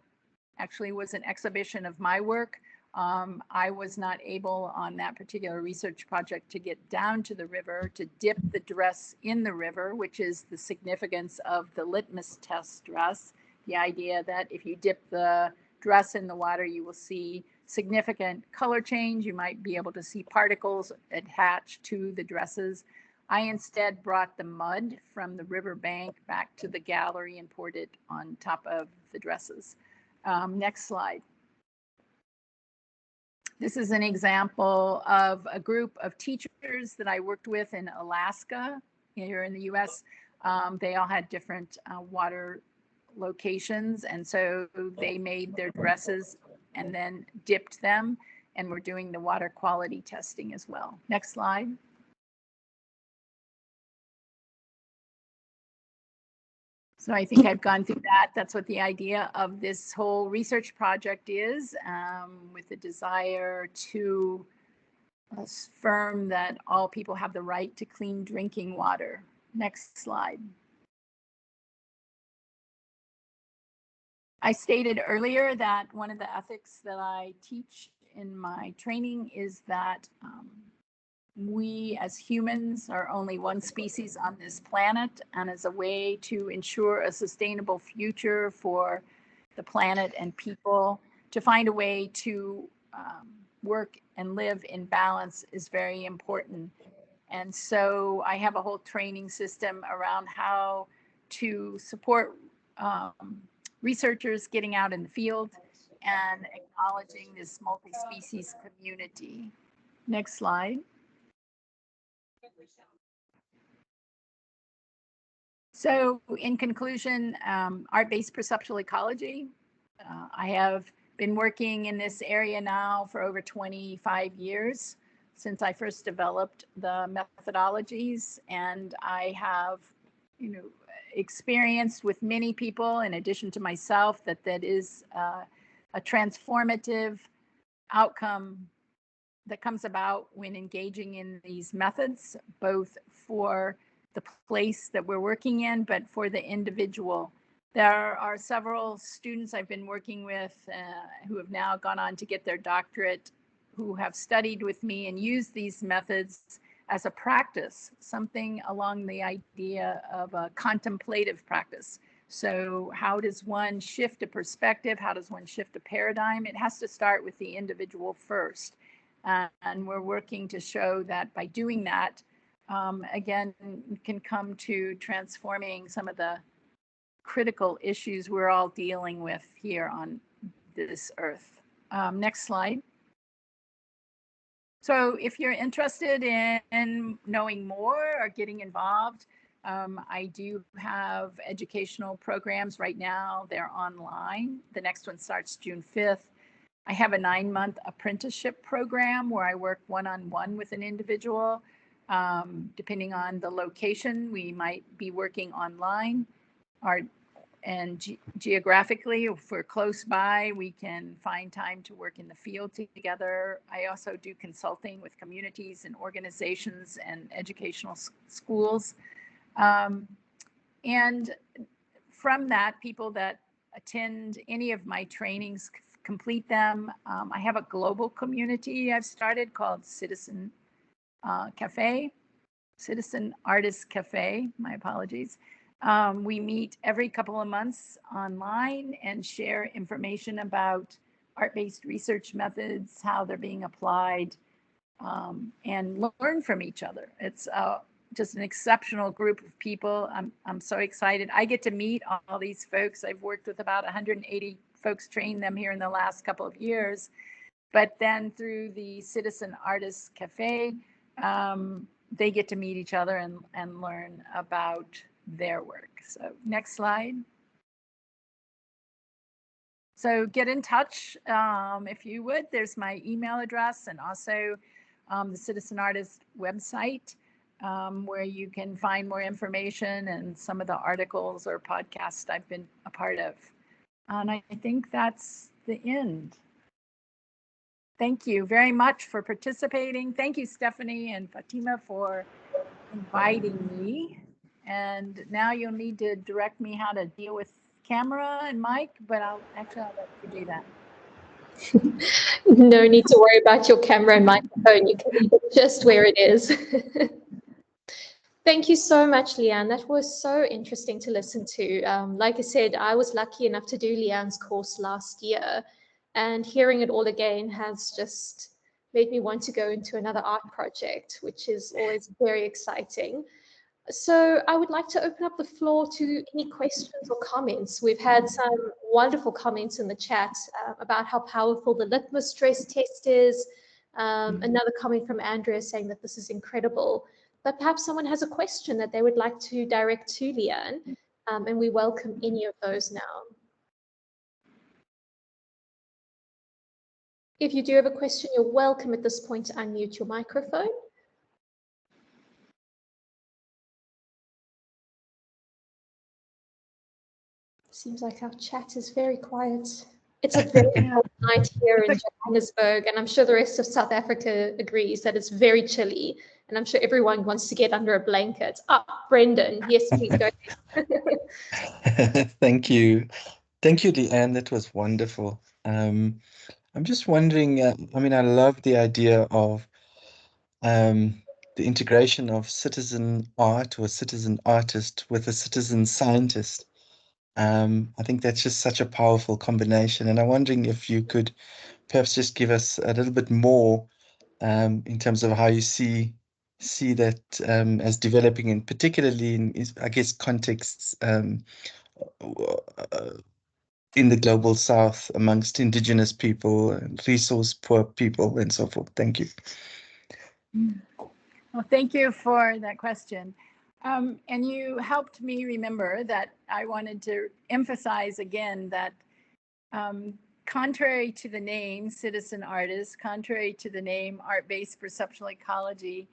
actually was an exhibition of my work. I was not able on that particular research project to get down to the river to dip the dress in the river, which is the significance of the litmus test dress. The idea that if you dip the dress in the water, you will see significant color change. You might be able to see particles attached to the dresses. I instead brought the mud from the riverbank back to the gallery and poured it on top of the dresses. Next slide. This is an example of a group of teachers that I worked with in Alaska, here in the US. They all had different water locations, and so they made their dresses and then dipped them, and we're doing the water quality testing as well. Next slide. So I think I've gone through that. That's what the idea of this whole research project is, with the desire to affirm that all people have the right to clean drinking water. Next slide. I stated earlier that one of the ethics that I teach in my training is that we as humans are only one species on this planet, and as a way to ensure a sustainable future for the planet and people, to find a way to work and live in balance is very important. And so I have a whole training system around how to support researchers getting out in the field and acknowledging this multi-species community. Next slide. So in conclusion, art-based perceptual ecology. I have been working in this area now for over 25 years. since I first developed the methodologies, and I have, experienced with many people, in addition to myself, that is a transformative outcome that comes about when engaging in these methods, both for the place that we're working in, but for the individual. There are several students I've been working with who have now gone on to get their doctorate, who have studied with me and used these methods as a practice, something along the idea of a contemplative practice. So how does one shift a perspective? How does one shift a paradigm? It has to start with the individual first. And we're working to show that by doing that, again, can come to transforming some of the critical issues we're all dealing with here on this earth. Next slide. So if you're interested in knowing more or getting involved, I do have educational programs right now. They're online. The next one starts June 5th. I have a 9-month apprenticeship program where I work one-on-one with an individual. Depending on the location, we might be working online, and geographically, if we're close by, we can find time to work in the field together. I also do consulting with communities and organizations and educational schools. And from that, people that attend any of my trainings complete them. I have a global community I've started called Citizen Artist Cafe, my apologies. We meet every couple of months online and share information about art-based research methods, how they're being applied, and learn from each other. It's just an exceptional group of people. I'm so excited. I get to meet all these folks. I've worked with about 180 folks, trained them here in the last couple of years. But then through the Citizen Artists Cafe, they get to meet each other and learn about their work. So next slide. So get in touch if you would. There's my email address and also the Citizen Artist website where you can find more information and some of the articles or podcasts I've been a part of. And I think that's the end. Thank you very much for participating. Thank you, Stephanie and Fatima, for inviting me. And now you'll need to direct me how to deal with camera and mic, but I'll let you do that. No need to worry about your camera and microphone. You can leave it just where it is. Thank you so much, Leanne. That was so interesting to listen to. Like I said, I was lucky enough to do Leanne's course last year, and hearing it all again has just made me want to go into another art project, which is always very exciting. So I would like to open up the floor to any questions or comments. We've had some wonderful comments in the chat about how powerful the litmus stress test is. Another comment from Andrea saying that this is incredible. But perhaps someone has a question that they would like to direct to Leanne, and we welcome any of those now. If you do have a question, you're welcome at this point to unmute your microphone. Seems like our chat is very quiet. It's a very cold night here in Johannesburg, and I'm sure the rest of South Africa agrees that it's very chilly, and I'm sure everyone wants to get under a blanket. Brendan, yes, please go ahead. Thank you. Thank you, Leanne. That was wonderful. I'm just wondering, I love the idea of the integration of citizen art or citizen artist with a citizen scientist. I think that's just such a powerful combination. And I'm wondering if you could perhaps just give us a little bit more in terms of how you see that as developing, and particularly in, I guess, contexts in the global South amongst indigenous people and resource poor people and so forth. Thank you. Well, thank you for that question. And you helped me remember that I wanted to emphasize again that contrary to the name citizen artist, contrary to the name art-based perceptual ecology,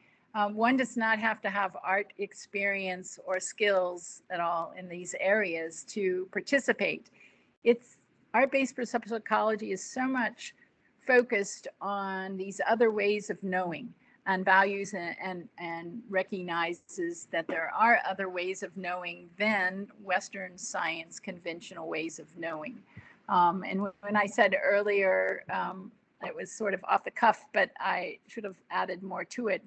one does not have to have art experience or skills at all in these areas to participate. It's art-based perceptual ecology is so much focused on these other ways of knowing and values and recognizes that there are other ways of knowing than Western science conventional ways of knowing. And when I said earlier, it was sort of off the cuff, but I should have added more to it.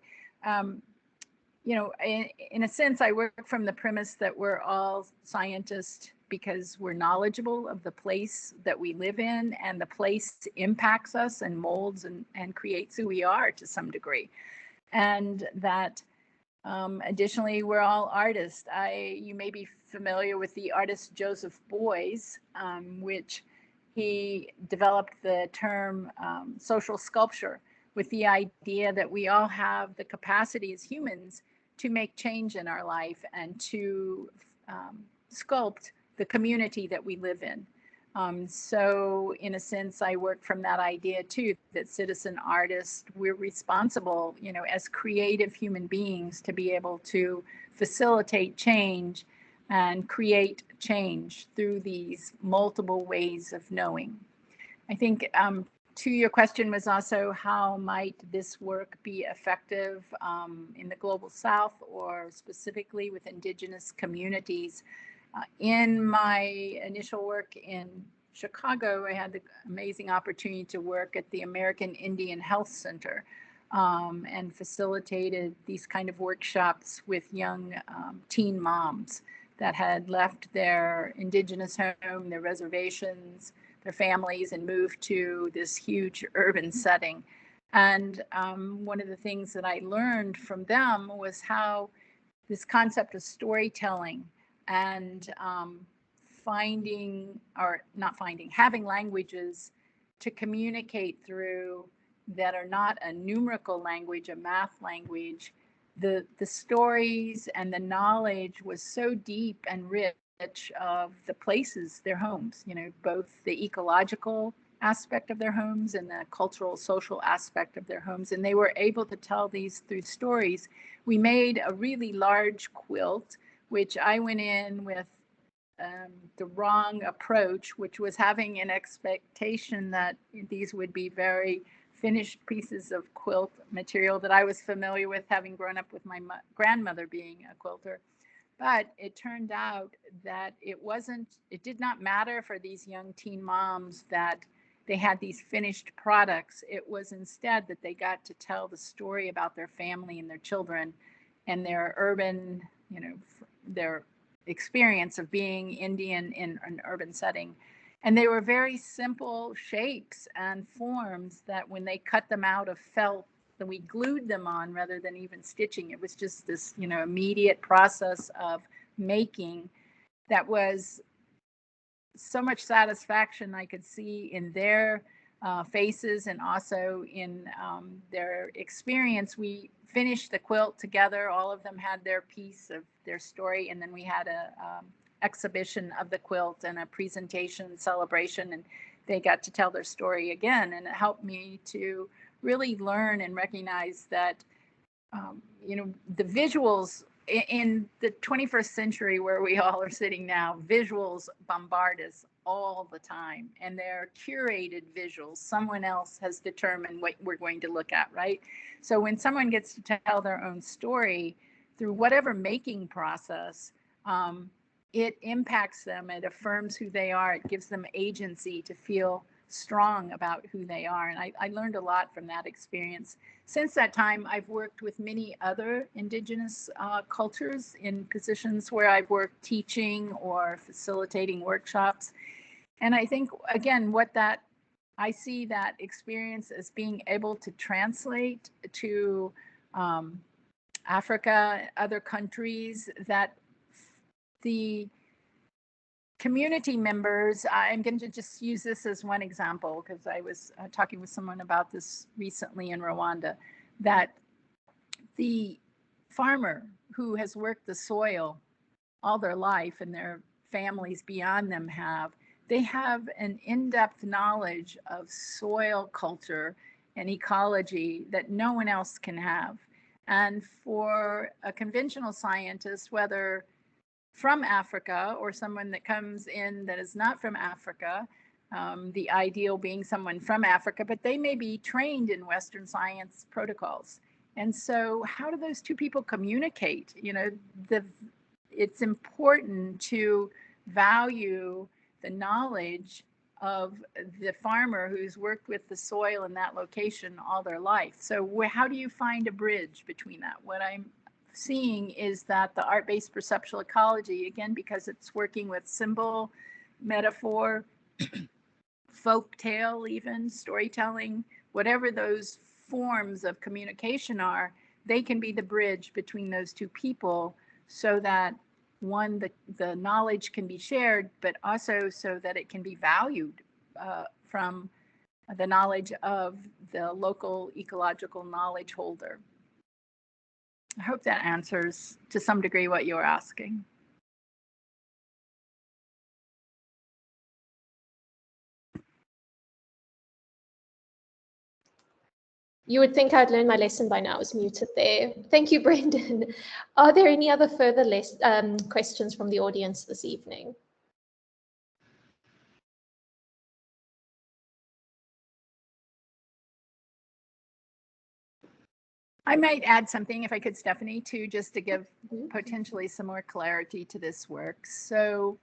You know, in a sense, I work from the premise that we're all scientists because we're knowledgeable of the place that we live in, and the place impacts us and molds and creates who we are to some degree. And that additionally, we're all artists. You may be familiar with the artist Joseph Beuys, which he developed the term social sculpture with the idea that we all have the capacity as humans to make change in our life and to sculpt the community that we live in. So in a sense, I work from that idea too, that citizen artists, we're responsible, you know, as creative human beings to be able to facilitate change and create change through these multiple ways of knowing. I think to your question was also, how might this work be effective in the Global South or specifically with Indigenous communities? In my initial work in Chicago, I had the amazing opportunity to work at the American Indian Health Center and facilitated these kind of workshops with young teen moms that had left their Indigenous home, their reservations, their families, and moved to this huge urban setting. And one of the things that I learned from them was how this concept of storytelling and having languages to communicate through that are not a numerical language, a math language. The stories and the knowledge was so deep and rich of the places, their homes, you know, both the ecological aspect of their homes and the cultural, social aspect of their homes. And they were able to tell these through stories. We made a really large quilt, which I went in with the wrong approach, which was having an expectation that these would be very finished pieces of quilt material that I was familiar with, having grown up with my grandmother being a quilter. But it turned out that it did not matter for these young teen moms that they had these finished products. It was instead that they got to tell the story about their family and their children and their urban, you know, their experience of being Indian in an urban setting. And they were very simple shapes and forms that when they cut them out of felt, that we glued them on rather than even stitching. It was just this, you know, immediate process of making that was so much satisfaction I could see in their faces and also in their experience. We finished the quilt together. All of them had their piece of their story, and then we had a exhibition of the quilt and a presentation celebration, and they got to tell their story again. And it helped me to really learn and recognize that you know, the visuals in the 21st century where we all are sitting now, visuals bombard us all the time, and they're curated visuals. Someone else has determined what we're going to look at, right? So when someone gets to tell their own story through whatever making process, it impacts them, it affirms who they are, it gives them agency to feel strong about who they are. And I learned a lot from that experience. Since that time, I've worked with many other Indigenous cultures in positions where I've worked teaching or facilitating workshops. And I think, again, I see that experience as being able to translate to Africa, other countries, that the community members, I'm going to just use this as one example because I was talking with someone about this recently in Rwanda, that the farmer who has worked the soil all their life and their families beyond them have, they have an in-depth knowledge of soil culture and ecology that no one else can have. And for a conventional scientist, whether from Africa or someone that comes in that is not from Africa, the ideal being someone from Africa, but they may be trained in Western science protocols. And so how do those two people communicate? You know, it's important to value the knowledge of the farmer who's worked with the soil in that location all their life. So how do you find a bridge between that? What I'm seeing is that the art-based perceptual ecology, again, because it's working with symbol, metaphor, folk tale, even storytelling, whatever those forms of communication are, they can be the bridge between those two people so that one, the knowledge can be shared, but also so that it can be valued from the knowledge of the local ecological knowledge holder. I hope that answers to some degree what you're asking. You would think I'd learned my lesson by now. I was muted there. Thank you, Brendan. Are there any other further questions from the audience this evening? I might add something, if I could, Stephanie, too, just to give potentially some more clarity to this work. So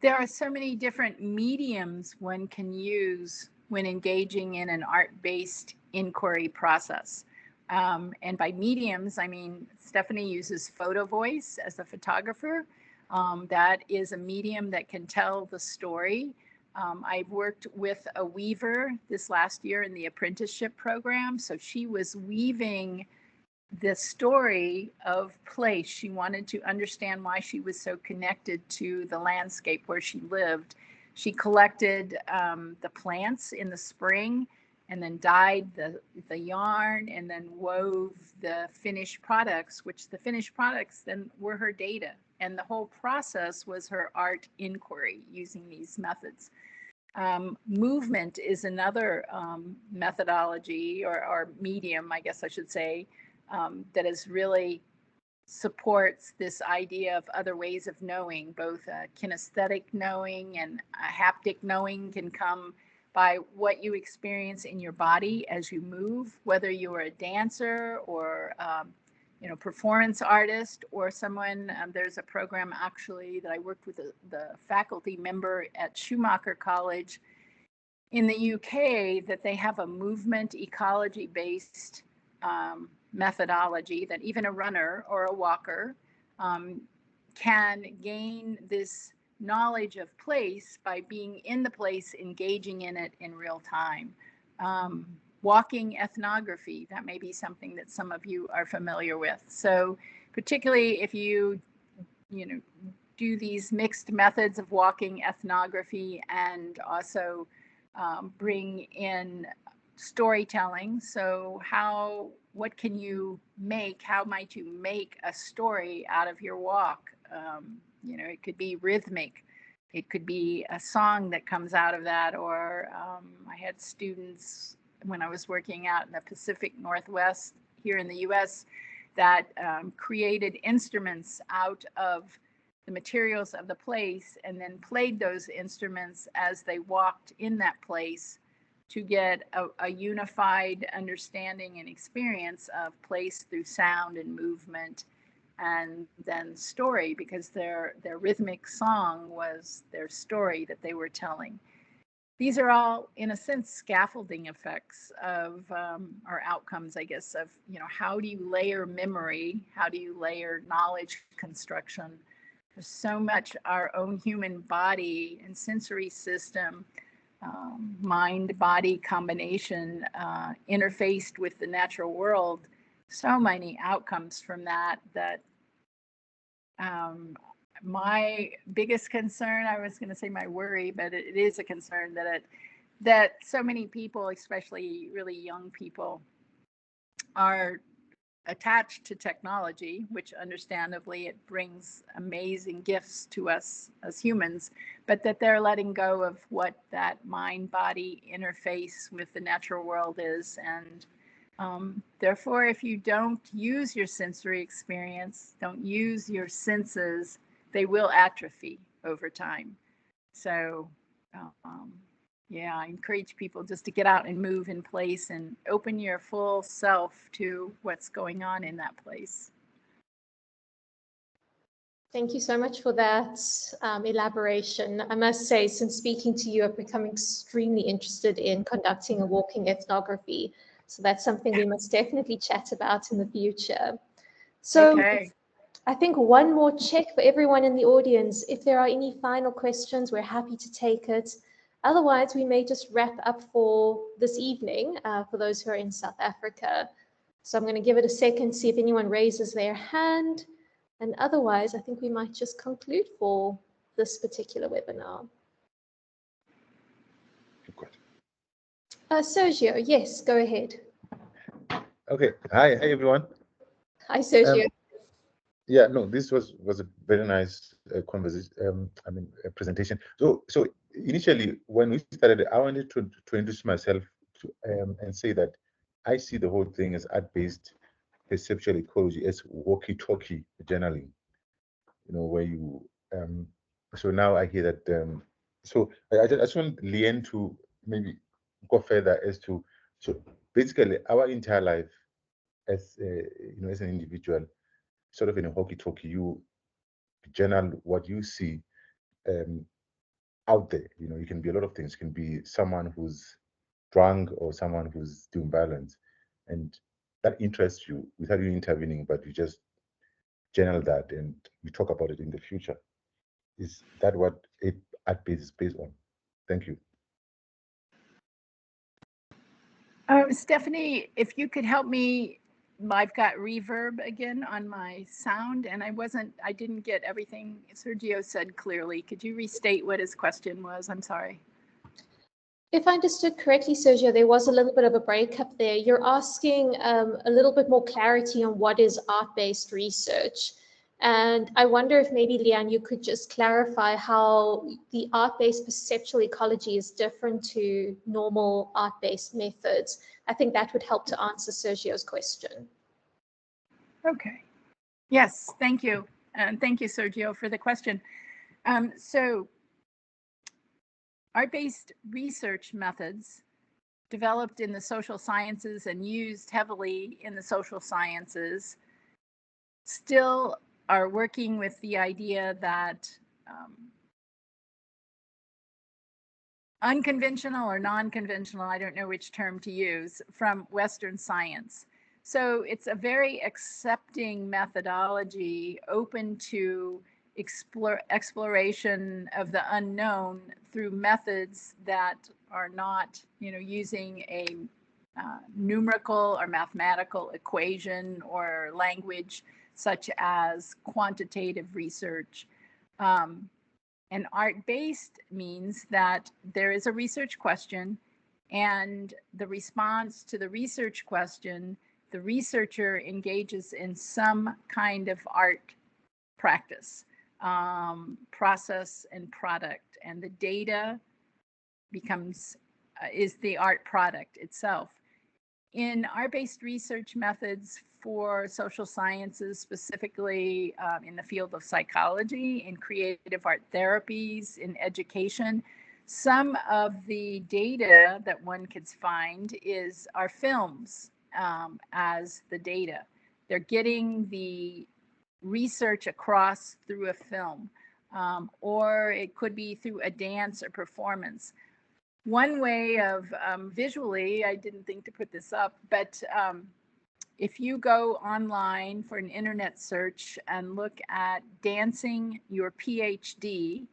there are so many different mediums one can use when engaging in an art-based inquiry process. And by mediums, I mean, Stephanie uses photo voice as a photographer. That is a medium that can tell the story. I've worked with a weaver this last year in the apprenticeship program. So she was weaving the story of place. She wanted to understand why she was so connected to the landscape where she lived. She collected the plants in the spring and then dyed the yarn and then wove the finished products, which the finished products then were her data. And the whole process was her art inquiry using these methods. Movement is another methodology or medium, I guess I should say, that is really supports this idea of other ways of knowing. Both kinesthetic knowing and haptic knowing can come by what you experience in your body as you move, whether you are a dancer or performance artist or someone. There's a program actually that I worked with the faculty member at Schumacher College in the UK that they have a movement ecology based methodology that even a runner or a walker can gain this knowledge of place by being in the place, engaging in it in real time. Walking ethnography, that may be something that some of you are familiar with. So particularly if you do these mixed methods of walking ethnography and also bring in storytelling. So what can you make? How might you make a story out of your walk? It could be rhythmic. It could be a song that comes out of that. Or I had students when I was working out in the Pacific Northwest here in the US that created instruments out of the materials of the place and then played those instruments as they walked in that place to get a unified understanding and experience of place through sound and movement and then story, because their rhythmic song was their story that they were telling. These are all, in a sense, scaffolding effects of or outcomes, I guess, of how do you layer memory? How do you layer knowledge construction? There's so much our own human body and sensory system, mind-body combination interfaced with the natural world. So many outcomes from that my biggest concern, I was going to say my worry, but it is a concern that so many people, especially really young people, are attached to technology, which understandably it brings amazing gifts to us as humans, but that they're letting go of what that mind-body interface with the natural world is. And therefore, if you don't use your sensory experience, don't use your senses, they will atrophy over time. So yeah, I encourage people just to get out and move in place and open your full self to what's going on in that place. Thank you so much for that elaboration. I must say, since speaking to you, I've become extremely interested in conducting a walking ethnography. So that's something we must definitely chat about in the future. So okay. I think one more check for everyone in the audience. If there are any final questions, we're happy to take it. Otherwise, we may just wrap up for this evening for those who are in South Africa. So I'm going to give it a second, see if anyone raises their hand. And otherwise, I think we might just conclude for this particular webinar. Sergio, yes, go ahead. Okay. Hi everyone. Hi, Sergio. Yeah, no, this was a very nice conversation. Presentation. So initially, when we started, I wanted to introduce myself to, and say that I see the whole thing as art-based perceptual ecology, as walkie-talkie journaling. You know, where you. So now I hear that. So I just want Leanne to maybe go further as to. So basically, our entire life, as you know, as an individual, sort of in a walkie-talkie, you journal what you see out there. You know, you can be a lot of things. You can be someone who's drunk or someone who's doing violence, and that interests you without you intervening, but you just journal that and you talk about it in the future. Is that what Art-Based is based on? Thank you. Stephanie, if you could help me, I've got reverb again on my sound, and I didn't get everything Sergio said clearly. Could you restate what his question was? I'm sorry. If I understood correctly, Sergio, there was a little bit of a breakup there. You're asking a little bit more clarity on what is art-based research. And I wonder if maybe, Leanne, you could just clarify how the art-based perceptual ecology is different to normal art-based methods. I think that would help to answer Sergio's question. Okay. Yes, thank you. And thank you, Sergio, for the question. So art-based research methods developed in the social sciences and used heavily in the social sciences still are working with the idea that unconventional or non-conventional, I don't know which term to use, from Western science. So it's a very accepting methodology, open to exploration of the unknown through methods that are not, you know, using a numerical or mathematical equation or language such as quantitative research. And art-based means that there is a research question, and the response to the research question, the researcher engages in some kind of art practice, process and product, and the data becomes is the art product itself. In art-based research methods for social sciences, specifically in the field of psychology, in creative art therapies, in education, some of the data that one can find are films as the data. They're getting the research across through a film, or it could be through a dance or performance. One way of visually, I didn't think to put this up, but if you go online for an internet search and look at dancing your PhD,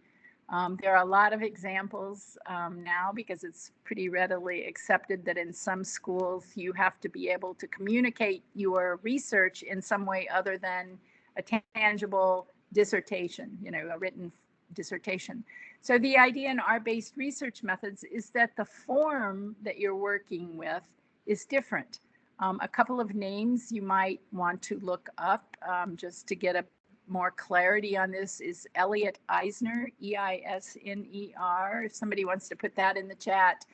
there are a lot of examples now, because it's pretty readily accepted that in some schools you have to be able to communicate your research in some way other than a tangible dissertation, you know, a written dissertation. So the idea in art-based research methods is that the form that you're working with is different. A couple of names you might want to look up just to get a more clarity on this is Elliot Eisner, E-I-S-N-E-R, if somebody wants to put that in the chat.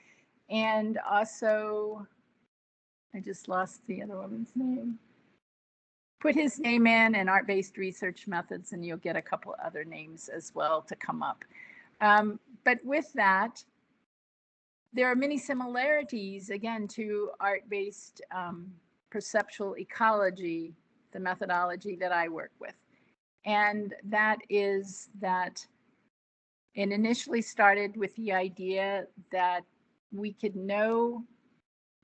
And also, I just lost the other woman's name. Put his name in and art-based research methods, and you'll get a couple other names as well to come up. But with that, there are many similarities, again, to art-based perceptual ecology, the methodology that I work with. And that is that it initially started with the idea that we could know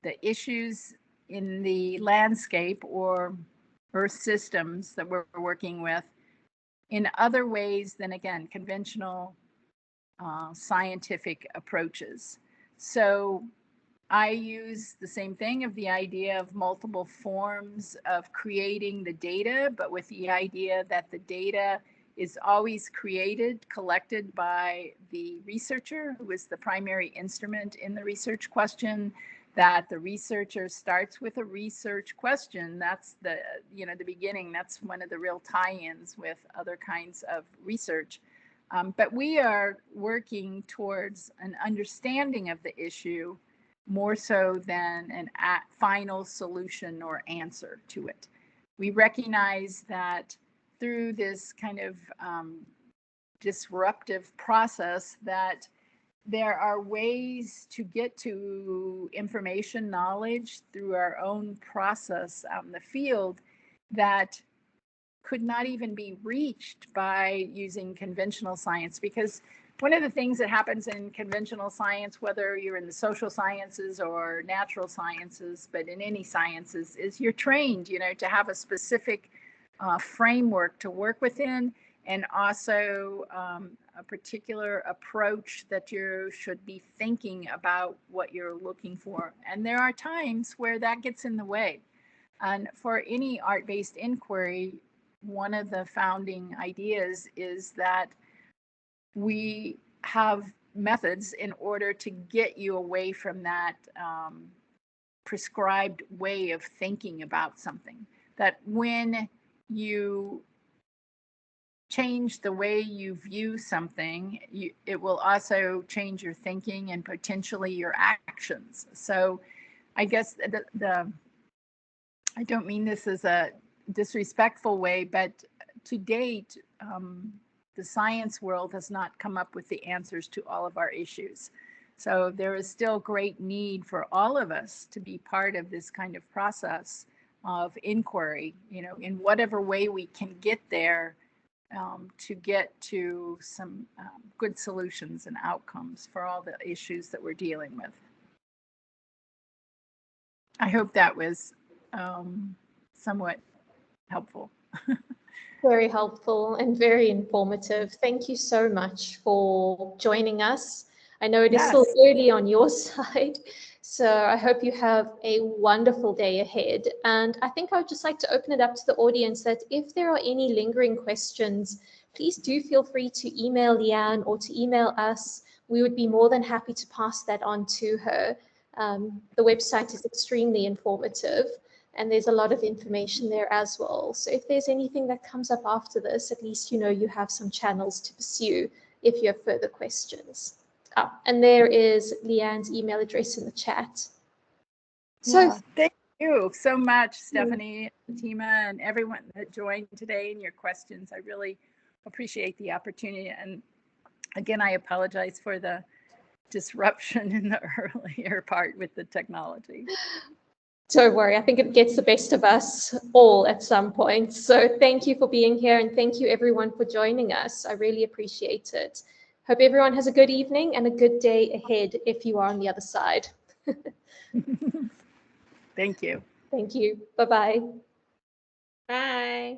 the issues in the landscape or Earth systems that we're working with in other ways than, again, conventional scientific approaches. So I use the same thing of the idea of multiple forms of creating the data, but with the idea that the data is always created, collected by the researcher, who is the primary instrument in the research question, that the researcher starts with a research question. That's the, the beginning. That's one of the real tie-ins with other kinds of research. But we are working towards an understanding of the issue more so than an final solution or answer to it. We recognize that through this kind of disruptive process that there are ways to get to information, knowledge through our own process out in the field that could not even be reached by using conventional science. Because one of the things that happens in conventional science, whether you're in the social sciences or natural sciences, but in any sciences, is you're trained, to have a specific framework to work within, and also a particular approach that you should be thinking about what you're looking for. And there are times where that gets in the way. And for any art-based inquiry, one of the founding ideas is that we have methods in order to get you away from that prescribed way of thinking about something. That when you change the way you view something, it will also change your thinking and potentially your actions. So I guess I don't mean this as a disrespectful way, but to date, the science world has not come up with the answers to all of our issues. So there is still great need for all of us to be part of this kind of process of inquiry, in whatever way we can get there, to get to some good solutions and outcomes for all the issues that we're dealing with. I hope that was somewhat helpful. Very helpful and very informative. Thank you so much for joining us. I know it is still early on your side, so I hope you have a wonderful day ahead. And I think I would just like to open it up to the audience that if there are any lingering questions, please do feel free to email Leanne or to email us. We would be more than happy to pass that on to her. The website is extremely informative, and there's a lot of information there as well. So if there's anything that comes up after this, at least you have some channels to pursue if you have further questions. And there is Leanne's email address in the chat. So thank you so much, Stephanie, Fatima, and everyone that joined today and your questions. I really appreciate the opportunity. And again, I apologize for the disruption in the earlier part with the technology. Don't worry, I think it gets the best of us all at some point. So thank you for being here, and thank you everyone for joining us. I really appreciate it. Hope everyone has a good evening and a good day ahead if you are on the other side. Thank you. Thank you. Bye-bye. Bye.